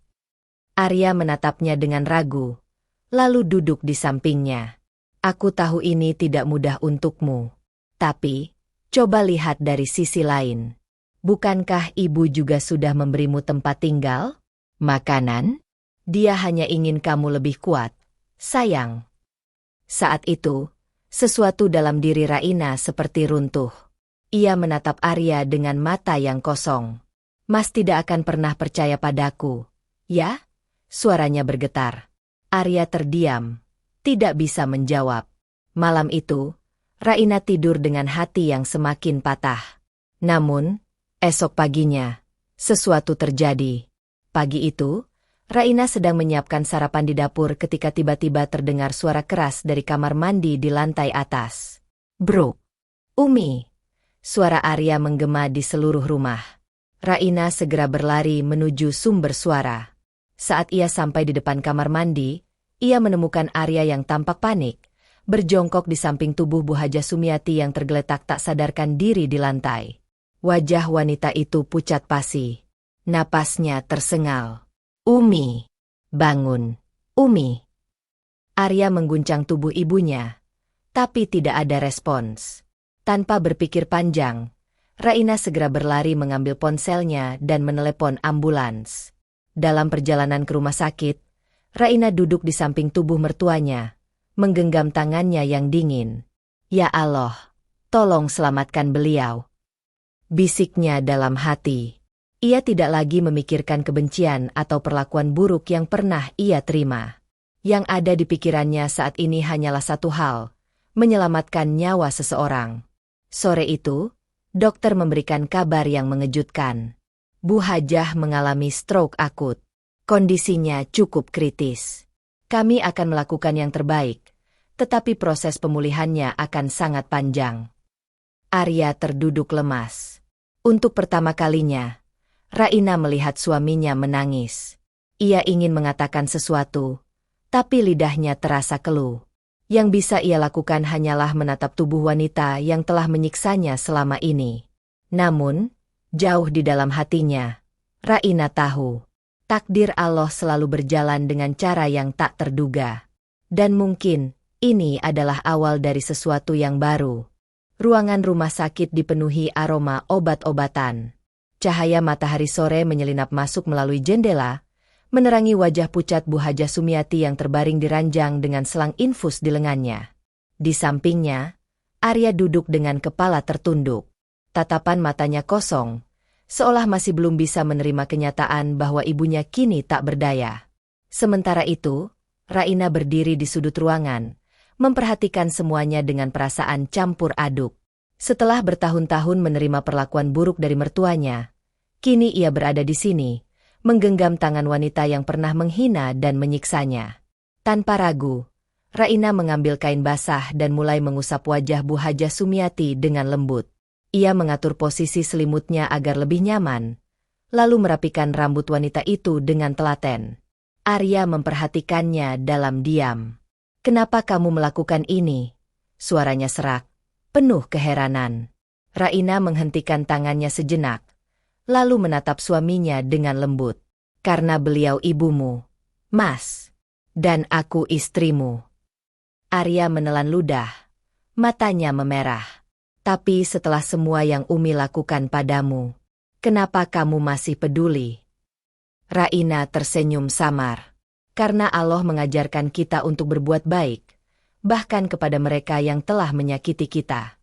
Arya menatapnya dengan ragu, lalu duduk di sampingnya. "Aku tahu ini tidak mudah untukmu. Tapi, coba lihat dari sisi lain. Bukankah ibu juga sudah memberimu tempat tinggal? Makanan? Dia hanya ingin kamu lebih kuat, sayang." Saat itu, sesuatu dalam diri Raina seperti runtuh. Ia menatap Arya dengan mata yang kosong. "Mas tidak akan pernah percaya padaku, ya?" Suaranya bergetar. Arya terdiam, tidak bisa menjawab. Malam itu, Raina tidur dengan hati yang semakin patah. Namun, esok paginya, sesuatu terjadi. Pagi itu, Raina sedang menyiapkan sarapan di dapur ketika tiba-tiba terdengar suara keras dari kamar mandi di lantai atas. "Bro, Umi!" Suara Arya menggema di seluruh rumah. Raina segera berlari menuju sumber suara. Saat ia sampai di depan kamar mandi, ia menemukan Arya yang tampak panik, berjongkok di samping tubuh Bu Hajah Sumiati yang tergeletak tak sadarkan diri di lantai. Wajah wanita itu pucat pasi. Napasnya tersengal. Umi, bangun, Umi. Arya mengguncang tubuh ibunya, tapi tidak ada respons. Tanpa berpikir panjang, Raina segera berlari mengambil ponselnya dan menelepon ambulans. Dalam perjalanan ke rumah sakit, Raina duduk di samping tubuh mertuanya, menggenggam tangannya yang dingin. Ya Allah, tolong selamatkan beliau. Bisiknya dalam hati. Ia tidak lagi memikirkan kebencian atau perlakuan buruk yang pernah ia terima. Yang ada di pikirannya saat ini hanyalah satu hal, menyelamatkan nyawa seseorang. Sore itu, dokter memberikan kabar yang mengejutkan. Bu Hajah mengalami stroke akut. Kondisinya cukup kritis. Kami akan melakukan yang terbaik, tetapi proses pemulihannya akan sangat panjang. Arya terduduk lemas. Untuk pertama kalinya, Raina melihat suaminya menangis. Ia ingin mengatakan sesuatu, tapi lidahnya terasa keluh. Yang bisa ia lakukan hanyalah menatap tubuh wanita yang telah menyiksanya selama ini. Namun, jauh di dalam hatinya, Raina tahu, takdir Allah selalu berjalan dengan cara yang tak terduga. Dan mungkin, ini adalah awal dari sesuatu yang baru. Ruangan rumah sakit dipenuhi aroma obat-obatan. Cahaya matahari sore menyelinap masuk melalui jendela, menerangi wajah pucat Bu Hajah Sumiati yang terbaring di ranjang dengan selang infus di lengannya. Di sampingnya, Arya duduk dengan kepala tertunduk. Tatapan matanya kosong, seolah masih belum bisa menerima kenyataan bahwa ibunya kini tak berdaya. Sementara itu, Raina berdiri di sudut ruangan, memperhatikan semuanya dengan perasaan campur aduk. Setelah bertahun-tahun menerima perlakuan buruk dari mertuanya, kini ia berada di sini, menggenggam tangan wanita yang pernah menghina dan menyiksanya. Tanpa ragu, Raina mengambil kain basah dan mulai mengusap wajah Bu Hajah Sumiati dengan lembut. Ia mengatur posisi selimutnya agar lebih nyaman, lalu merapikan rambut wanita itu dengan telaten. Arya memperhatikannya dalam diam. "Kenapa kamu melakukan ini?" Suaranya serak, penuh keheranan. Raina menghentikan tangannya sejenak, lalu menatap suaminya dengan lembut. "Karena beliau ibumu, Mas, dan aku istrimu." Arya menelan ludah, matanya memerah. "Tapi setelah semua yang Umi lakukan padamu, kenapa kamu masih peduli?" Raina tersenyum samar. "Karena Allah mengajarkan kita untuk berbuat baik, bahkan kepada mereka yang telah menyakiti kita."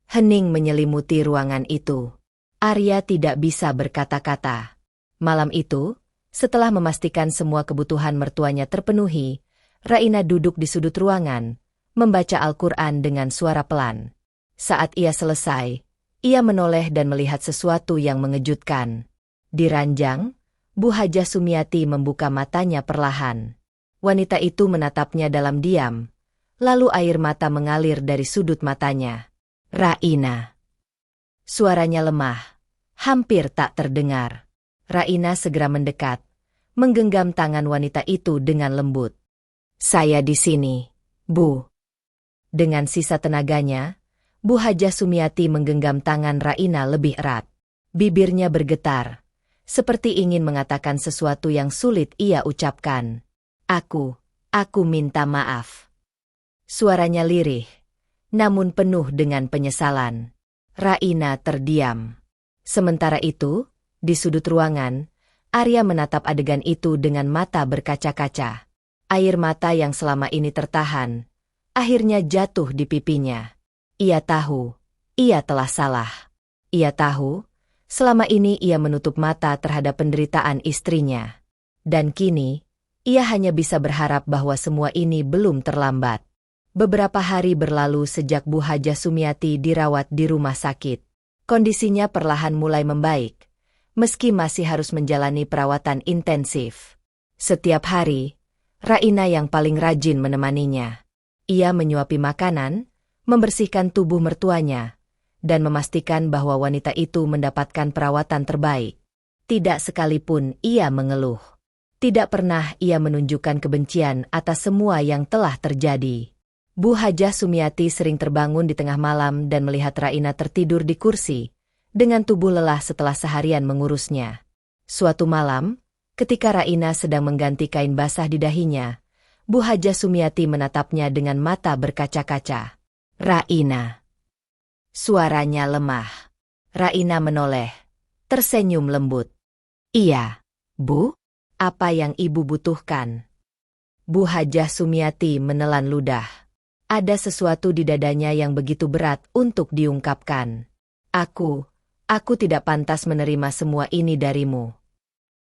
Hening menyelimuti ruangan itu. Arya tidak bisa berkata-kata. Malam itu, setelah memastikan semua kebutuhan mertuanya terpenuhi, Raina duduk di sudut ruangan, membaca Al-Quran dengan suara pelan. Saat ia selesai, ia menoleh dan melihat sesuatu yang mengejutkan. Di ranjang, Bu Hajah Sumiati membuka matanya perlahan. Wanita itu menatapnya dalam diam, lalu air mata mengalir dari sudut matanya. "Raina." Suaranya lemah, hampir tak terdengar. Raina segera mendekat, menggenggam tangan wanita itu dengan lembut. "Saya di sini, Bu." Dengan sisa tenaganya, Bu Hajah Sumiati menggenggam tangan Raina lebih erat. Bibirnya bergetar, seperti ingin mengatakan sesuatu yang sulit ia ucapkan. Aku minta maaf." Suaranya lirih, namun penuh dengan penyesalan. Raina terdiam. Sementara itu, di sudut ruangan, Arya menatap adegan itu dengan mata berkaca-kaca. Air mata yang selama ini tertahan, akhirnya jatuh di pipinya. Ia tahu, ia telah salah. Ia tahu, selama ini ia menutup mata terhadap penderitaan istrinya. Dan kini, ia hanya bisa berharap bahwa semua ini belum terlambat. Beberapa hari berlalu sejak Bu Hajah Sumiati dirawat di rumah sakit. Kondisinya perlahan mulai membaik, meski masih harus menjalani perawatan intensif. Setiap hari, Raina yang paling rajin menemaninya. Ia menyuapi makanan, membersihkan tubuh mertuanya, dan memastikan bahwa wanita itu mendapatkan perawatan terbaik. Tidak sekalipun ia mengeluh. Tidak pernah ia menunjukkan kebencian atas semua yang telah terjadi. Bu Hajah Sumiati sering terbangun di tengah malam dan melihat Raina tertidur di kursi, dengan tubuh lelah setelah seharian mengurusnya. Suatu malam, ketika Raina sedang mengganti kain basah di dahinya, Bu Hajah Sumiati menatapnya dengan mata berkaca-kaca. Raina. Suaranya lemah. Raina menoleh, tersenyum lembut. Iya, Bu, apa yang Ibu butuhkan? Bu Hajah Sumiati menelan ludah. Ada sesuatu di dadanya yang begitu berat untuk diungkapkan. Aku tidak pantas menerima semua ini darimu.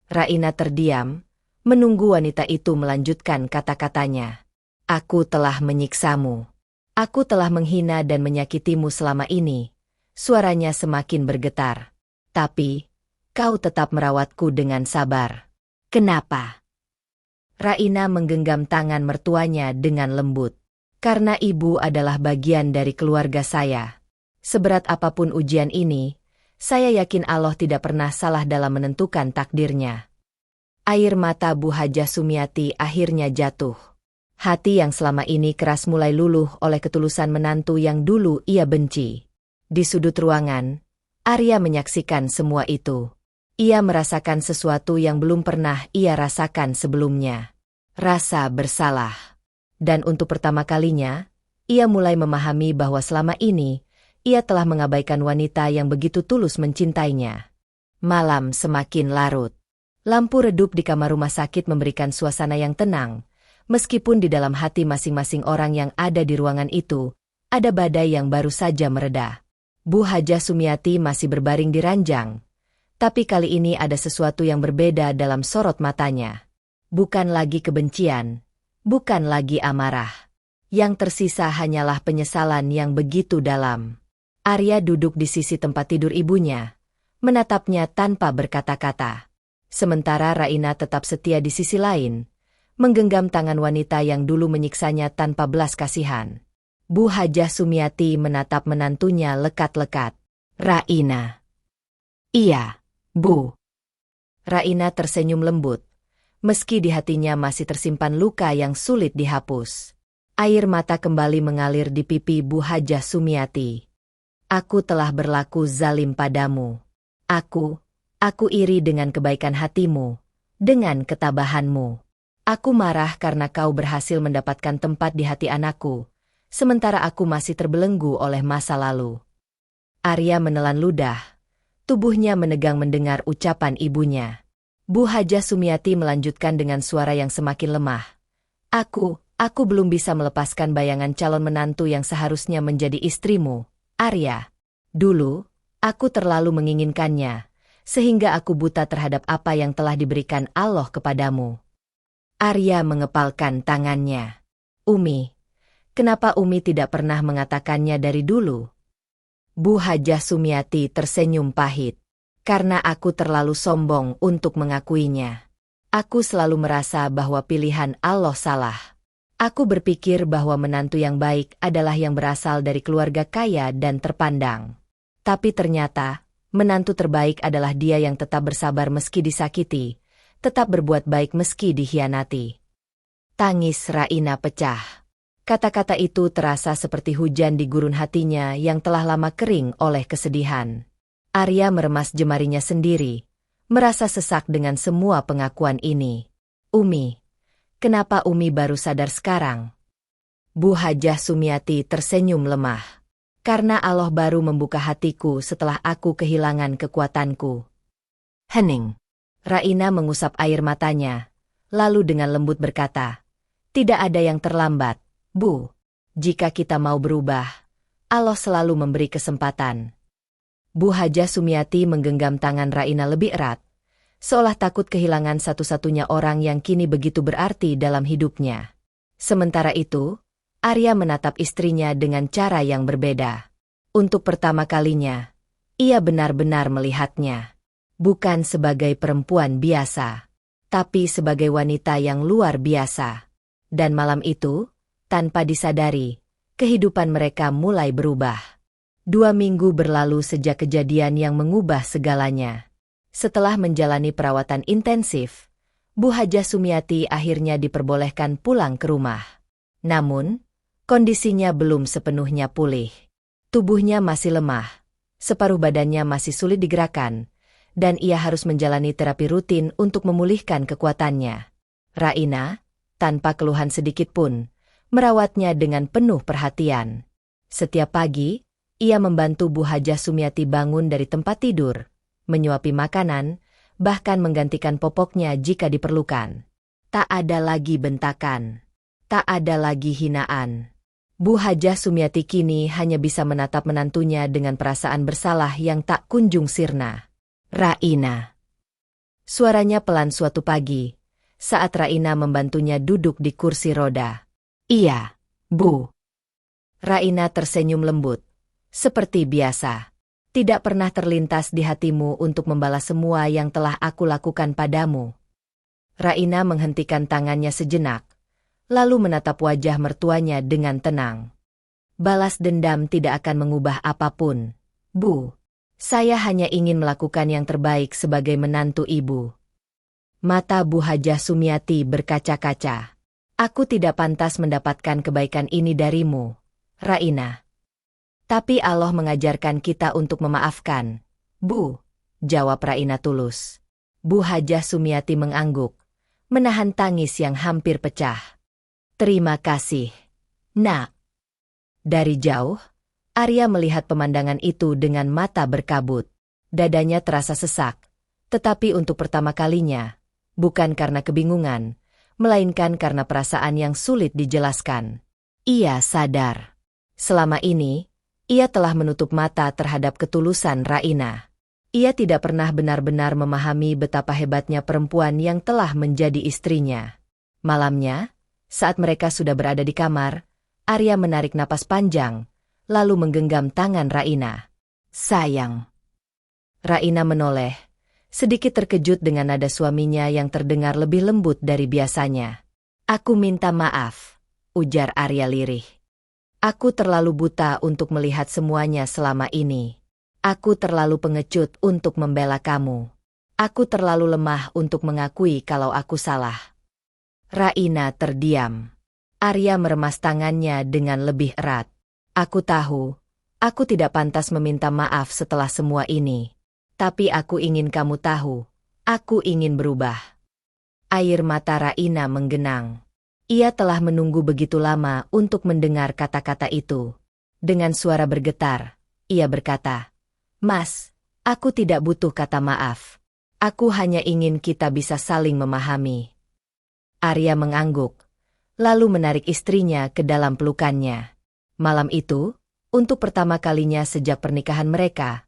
Raina terdiam, menunggu wanita itu melanjutkan kata-katanya. Aku telah menyiksamu. Aku telah menghina dan menyakitimu selama ini. Suaranya semakin bergetar. Tapi, kau tetap merawatku dengan sabar. Kenapa? Raina menggenggam tangan mertuanya dengan lembut. Karena ibu adalah bagian dari keluarga saya. Seberat apapun ujian ini, saya yakin Allah tidak pernah salah dalam menentukan takdirnya. Air mata Bu Hajah Sumiati akhirnya jatuh. Hati yang selama ini keras mulai luluh oleh ketulusan menantu yang dulu ia benci. Di sudut ruangan, Arya menyaksikan semua itu. Ia merasakan sesuatu yang belum pernah ia rasakan sebelumnya. Rasa bersalah. Dan untuk pertama kalinya, ia mulai memahami bahwa selama ini, ia telah mengabaikan wanita yang begitu tulus mencintainya. Malam semakin larut. Lampu redup di kamar rumah sakit memberikan suasana yang tenang, meskipun di dalam hati masing-masing orang yang ada di ruangan itu, ada badai yang baru saja mereda. Bu Hajah Sumiati masih berbaring di ranjang, tapi kali ini ada sesuatu yang berbeda dalam sorot matanya. Bukan lagi kebencian. Bukan lagi amarah. Yang tersisa hanyalah penyesalan yang begitu dalam. Arya duduk di sisi tempat tidur ibunya, menatapnya tanpa berkata-kata. Sementara Raina tetap setia di sisi lain, menggenggam tangan wanita yang dulu menyiksanya tanpa belas kasihan. Bu Hajah Sumiati menatap menantunya lekat-lekat. Raina. Iya, Bu. Raina tersenyum lembut. Meski di hatinya masih tersimpan luka yang sulit dihapus. Air mata kembali mengalir di pipi Bu Hajah Sumiati. Aku telah berlaku zalim padamu. Aku iri dengan kebaikan hatimu, dengan ketabahanmu. Aku marah karena kau berhasil mendapatkan tempat di hati anakku, sementara aku masih terbelenggu oleh masa lalu. Arya menelan ludah. Tubuhnya menegang mendengar ucapan ibunya. Bu Hajah Sumiati melanjutkan dengan suara yang semakin lemah. Aku belum bisa melepaskan bayangan calon menantu yang seharusnya menjadi istrimu, Arya. Dulu, aku terlalu menginginkannya, sehingga aku buta terhadap apa yang telah diberikan Allah kepadamu. Arya mengepalkan tangannya. Umi, kenapa Umi tidak pernah mengatakannya dari dulu? Bu Hajah Sumiati tersenyum pahit. Karena aku terlalu sombong untuk mengakuinya. Aku selalu merasa bahwa pilihan Allah salah. Aku berpikir bahwa menantu yang baik adalah yang berasal dari keluarga kaya dan terpandang. Tapi ternyata, menantu terbaik adalah dia yang tetap bersabar meski disakiti, tetap berbuat baik meski dikhianati. Tangis Raina pecah. Kata-kata itu terasa seperti hujan di gurun hatinya yang telah lama kering oleh kesedihan. Arya meremas jemarinya sendiri, merasa sesak dengan semua pengakuan ini. Umi, kenapa Umi baru sadar sekarang? Bu Hajah Sumiati tersenyum lemah. Karena Allah baru membuka hatiku setelah aku kehilangan kekuatanku. Hening. Raina mengusap air matanya, lalu dengan lembut berkata, tidak ada yang terlambat, Bu. Jika kita mau berubah, Allah selalu memberi kesempatan. Bu Hajah Sumiati menggenggam tangan Raina lebih erat, seolah takut kehilangan satu-satunya orang yang kini begitu berarti dalam hidupnya. Sementara itu, Arya menatap istrinya dengan cara yang berbeda. Untuk pertama kalinya, ia benar-benar melihatnya. Bukan sebagai perempuan biasa, tapi sebagai wanita yang luar biasa. Dan malam itu, tanpa disadari, kehidupan mereka mulai berubah. 2 minggu berlalu sejak kejadian yang mengubah segalanya. Setelah menjalani perawatan intensif, Bu Hajah Sumiati akhirnya diperbolehkan pulang ke rumah. Namun, kondisinya belum sepenuhnya pulih. Tubuhnya masih lemah, separuh badannya masih sulit digerakkan, dan ia harus menjalani terapi rutin untuk memulihkan kekuatannya. Raina, tanpa keluhan sedikit pun, merawatnya dengan penuh perhatian. Setiap pagi, ia membantu Bu Hajah Sumiati bangun dari tempat tidur, menyuapi makanan, bahkan menggantikan popoknya jika diperlukan. Tak ada lagi bentakan. Tak ada lagi hinaan. Bu Hajah Sumiati kini hanya bisa menatap menantunya dengan perasaan bersalah yang tak kunjung sirna. Raina. Suaranya pelan suatu pagi, saat Raina membantunya duduk di kursi roda. Iya, Bu. Raina tersenyum lembut. Seperti biasa. Tidak pernah terlintas di hatimu untuk membalas semua yang telah aku lakukan padamu. Raina menghentikan tangannya sejenak, lalu menatap wajah mertuanya dengan tenang. Balas dendam tidak akan mengubah apapun, Bu. Saya hanya ingin melakukan yang terbaik sebagai menantu ibu. Mata Bu Hajah Sumiati berkaca-kaca. Aku tidak pantas mendapatkan kebaikan ini darimu, Raina. Tapi Allah mengajarkan kita untuk memaafkan, Bu, jawab Raina tulus. Bu Hajah Sumiati mengangguk, menahan tangis yang hampir pecah. Terima kasih, Nak. Dari jauh, Arya melihat pemandangan itu dengan mata berkabut. Dadanya terasa sesak, tetapi untuk pertama kalinya, bukan karena kebingungan, melainkan karena perasaan yang sulit dijelaskan. Ia sadar. Selama ini, ia telah menutup mata terhadap ketulusan Raina. Ia tidak pernah benar-benar memahami betapa hebatnya perempuan yang telah menjadi istrinya. Malamnya, saat mereka sudah berada di kamar, Arya menarik napas panjang, lalu menggenggam tangan Raina. Sayang. Raina menoleh, sedikit terkejut dengan nada suaminya yang terdengar lebih lembut dari biasanya. Aku minta maaf, ujar Arya lirih. Aku terlalu buta untuk melihat semuanya selama ini. Aku terlalu pengecut untuk membela kamu. Aku terlalu lemah untuk mengakui kalau aku salah. Raina terdiam. Arya meremas tangannya dengan lebih erat. Aku tahu, aku tidak pantas meminta maaf setelah semua ini. Tapi aku ingin kamu tahu, aku ingin berubah. Air mata Raina menggenang. Ia telah menunggu begitu lama untuk mendengar kata-kata itu. Dengan suara bergetar, ia berkata, Mas, aku tidak butuh kata maaf. Aku hanya ingin kita bisa saling memahami. Arya mengangguk, lalu menarik istrinya ke dalam pelukannya. Malam itu, untuk pertama kalinya sejak pernikahan mereka,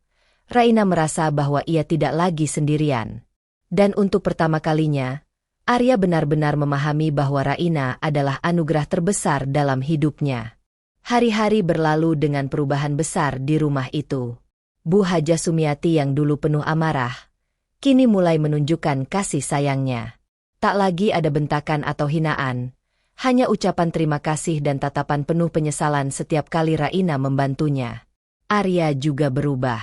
Raina merasa bahwa ia tidak lagi sendirian. Dan untuk pertama kalinya, Arya benar-benar memahami bahwa Raina adalah anugerah terbesar dalam hidupnya. Hari-hari berlalu dengan perubahan besar di rumah itu. Bu Hajah Sumiati yang dulu penuh amarah, kini mulai menunjukkan kasih sayangnya. Tak lagi ada bentakan atau hinaan, hanya ucapan terima kasih dan tatapan penuh penyesalan setiap kali Raina membantunya. Arya juga berubah.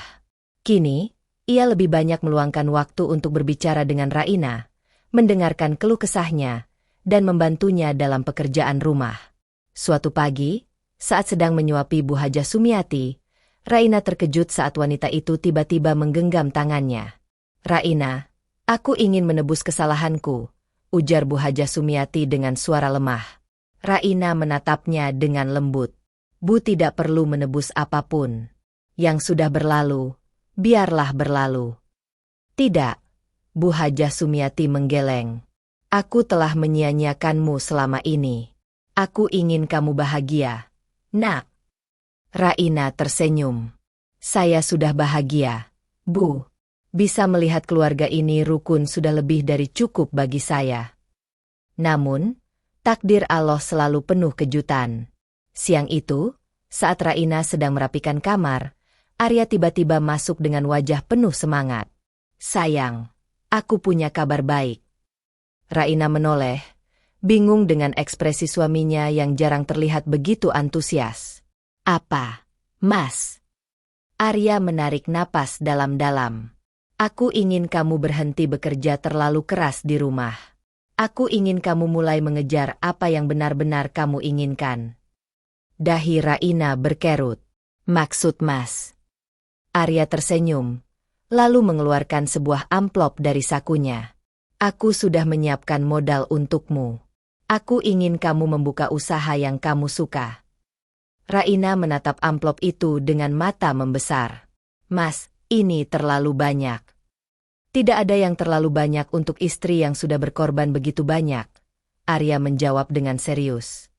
Kini, ia lebih banyak meluangkan waktu untuk berbicara dengan Raina, mendengarkan keluh kesahnya, dan membantunya dalam pekerjaan rumah. Suatu pagi, saat sedang menyuapi Bu Hajah Sumiati, Raina terkejut saat wanita itu tiba-tiba menggenggam tangannya. Raina, aku ingin menebus kesalahanku, ujar Bu Hajah Sumiati dengan suara lemah. Raina menatapnya dengan lembut. Bu tidak perlu menebus apapun. Yang sudah berlalu, biarlah berlalu. Tidak, Bu Hajah Sumiati menggeleng. Aku telah menyia-nyiakanmu selama ini. Aku ingin kamu bahagia, Nak. Raina tersenyum. Saya sudah bahagia, Bu. Bisa melihat keluarga ini rukun sudah lebih dari cukup bagi saya. Namun, takdir Allah selalu penuh kejutan. Siang itu, saat Raina sedang merapikan kamar, Arya tiba-tiba masuk dengan wajah penuh semangat. Sayang, aku punya kabar baik. Raina menoleh, bingung dengan ekspresi suaminya yang jarang terlihat begitu antusias. Apa, Mas? Arya menarik napas dalam-dalam. Aku ingin kamu berhenti bekerja terlalu keras di rumah. Aku ingin kamu mulai mengejar apa yang benar-benar kamu inginkan. Dahi Raina berkerut. Maksud Mas? Arya tersenyum, lalu mengeluarkan sebuah amplop dari sakunya. Aku sudah menyiapkan modal untukmu. Aku ingin kamu membuka usaha yang kamu suka. Raina menatap amplop itu dengan mata membesar. Mas, ini terlalu banyak. Tidak ada yang terlalu banyak untuk istri yang sudah berkorban begitu banyak. Arya menjawab dengan serius.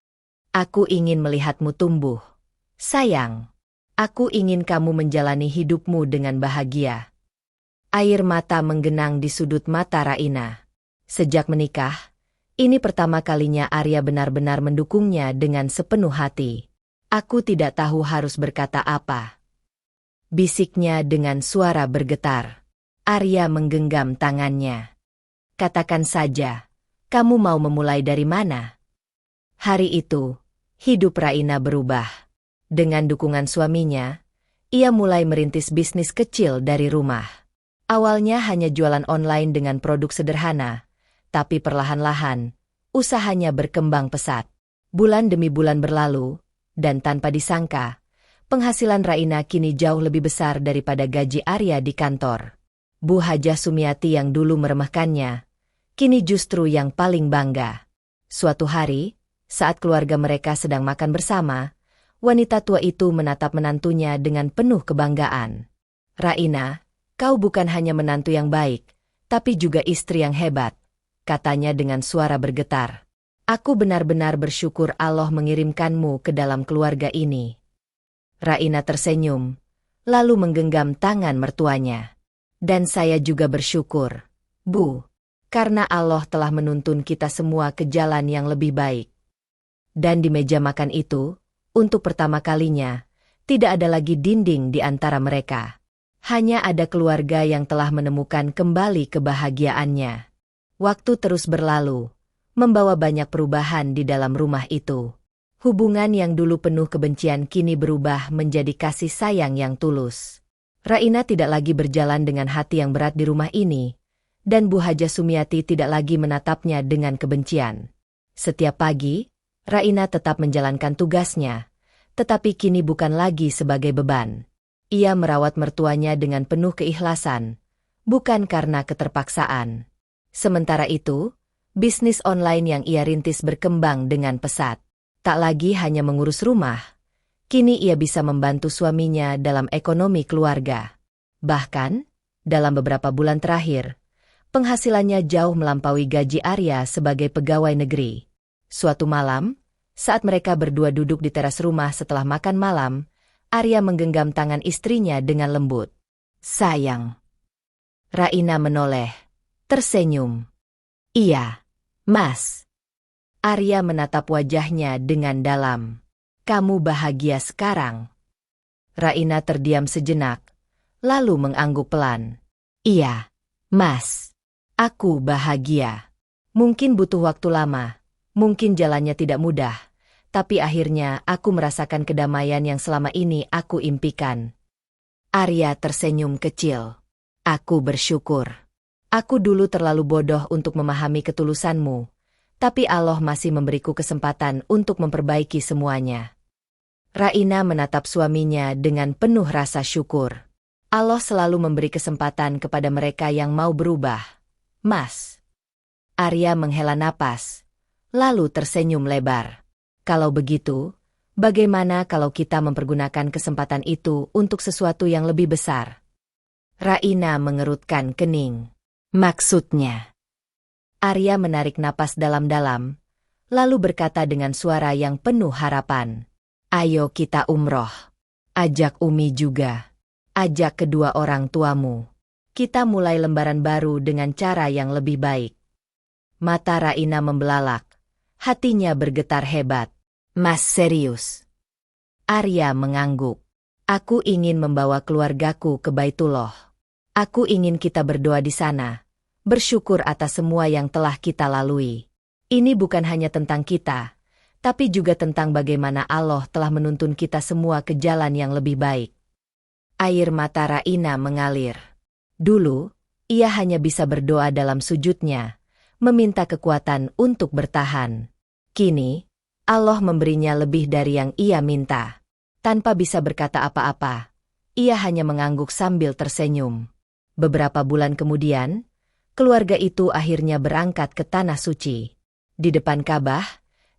Aku ingin melihatmu tumbuh. Sayang, aku ingin kamu menjalani hidupmu dengan bahagia. Air mata menggenang di sudut mata Raina. Sejak menikah, ini pertama kalinya Arya benar-benar mendukungnya dengan sepenuh hati. Aku tidak tahu harus berkata apa, bisiknya dengan suara bergetar. Arya menggenggam tangannya. Katakan saja, kamu mau memulai dari mana? Hari itu, hidup Raina berubah. Dengan dukungan suaminya, ia mulai merintis bisnis kecil dari rumah. Awalnya hanya jualan online dengan produk sederhana, tapi perlahan-lahan, usahanya berkembang pesat. Bulan demi bulan berlalu, dan tanpa disangka, penghasilan Raina kini jauh lebih besar daripada gaji Arya di kantor. Bu Hajah Sumiati yang dulu meremehkannya, kini justru yang paling bangga. Suatu hari, saat keluarga mereka sedang makan bersama, wanita tua itu menatap menantunya dengan penuh kebanggaan. Raina, kau bukan hanya menantu yang baik, tapi juga istri yang hebat, katanya dengan suara bergetar. Aku benar-benar bersyukur Allah mengirimkanmu ke dalam keluarga ini. Raina tersenyum, lalu menggenggam tangan mertuanya. Dan saya juga bersyukur, Bu, karena Allah telah menuntun kita semua ke jalan yang lebih baik. Dan di meja makan itu, untuk pertama kalinya, tidak ada lagi dinding di antara mereka. Hanya ada keluarga yang telah menemukan kembali kebahagiaannya. Waktu terus berlalu, membawa banyak perubahan di dalam rumah itu. Hubungan yang dulu penuh kebencian kini berubah menjadi kasih sayang yang tulus. Raina tidak lagi berjalan dengan hati yang berat di rumah ini, dan Bu Hajah Sumiati tidak lagi menatapnya dengan kebencian. Setiap pagi, Raina tetap menjalankan tugasnya, tetapi kini bukan lagi sebagai beban. Ia merawat mertuanya dengan penuh keikhlasan, bukan karena keterpaksaan. Sementara itu, bisnis online yang ia rintis berkembang dengan pesat. Tak lagi hanya mengurus rumah, kini ia bisa membantu suaminya dalam ekonomi keluarga. Bahkan, dalam beberapa bulan terakhir, penghasilannya jauh melampaui gaji Arya sebagai pegawai negeri. Suatu malam, saat mereka berdua duduk di teras rumah setelah makan malam, Arya menggenggam tangan istrinya dengan lembut. Sayang. Raina menoleh, tersenyum. Iya, Mas. Arya menatap wajahnya dengan dalam. Kamu bahagia sekarang? Raina terdiam sejenak, lalu mengangguk pelan. Iya, Mas. Aku bahagia. Mungkin butuh waktu lama, mungkin jalannya tidak mudah, tapi akhirnya aku merasakan kedamaian yang selama ini aku impikan. Arya tersenyum kecil. Aku bersyukur. Aku dulu terlalu bodoh untuk memahami ketulusanmu, tapi Allah masih memberiku kesempatan untuk memperbaiki semuanya. Raina menatap suaminya dengan penuh rasa syukur. Allah selalu memberi kesempatan kepada mereka yang mau berubah. Mas. Arya menghela napas, lalu tersenyum lebar. Kalau begitu, bagaimana kalau kita mempergunakan kesempatan itu untuk sesuatu yang lebih besar? Raina mengerutkan kening. Maksudnya? Arya menarik napas dalam-dalam, lalu berkata dengan suara yang penuh harapan. Ayo kita umroh. Ajak Umi juga. Ajak kedua orang tuamu. Kita mulai lembaran baru dengan cara yang lebih baik. Mata Raina membelalak. Hatinya bergetar hebat. Mas serius? Arya mengangguk. Aku ingin membawa keluargaku ke Baitullah. Aku ingin kita berdoa di sana, bersyukur atas semua yang telah kita lalui. Ini bukan hanya tentang kita, tapi juga tentang bagaimana Allah telah menuntun kita semua ke jalan yang lebih baik. Air mata Raina mengalir. Dulu, ia hanya bisa berdoa dalam sujudnya, meminta kekuatan untuk bertahan. Kini, Allah memberinya lebih dari yang ia minta. Tanpa bisa berkata apa-apa, ia hanya mengangguk sambil tersenyum. Beberapa bulan kemudian, keluarga itu akhirnya berangkat ke Tanah Suci. Di depan Ka'bah,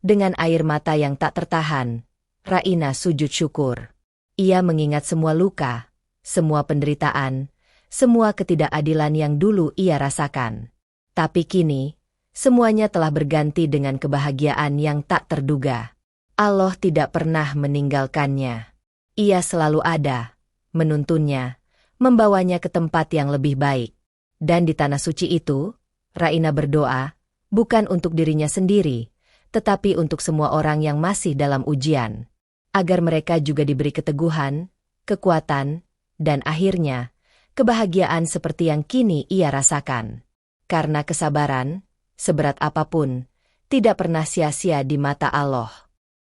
dengan air mata yang tak tertahan, Raina sujud syukur. Ia mengingat semua luka, semua penderitaan, semua ketidakadilan yang dulu ia rasakan. Tapi kini, semuanya telah berganti dengan kebahagiaan yang tak terduga. Allah tidak pernah meninggalkannya. Ia selalu ada, menuntunnya, membawanya ke tempat yang lebih baik. Dan di Tanah Suci itu, Raina berdoa, bukan untuk dirinya sendiri, tetapi untuk semua orang yang masih dalam ujian. Agar mereka juga diberi keteguhan, kekuatan, dan akhirnya, kebahagiaan seperti yang kini ia rasakan. Karena kesabaran, seberat apapun, tidak pernah sia-sia di mata Allah.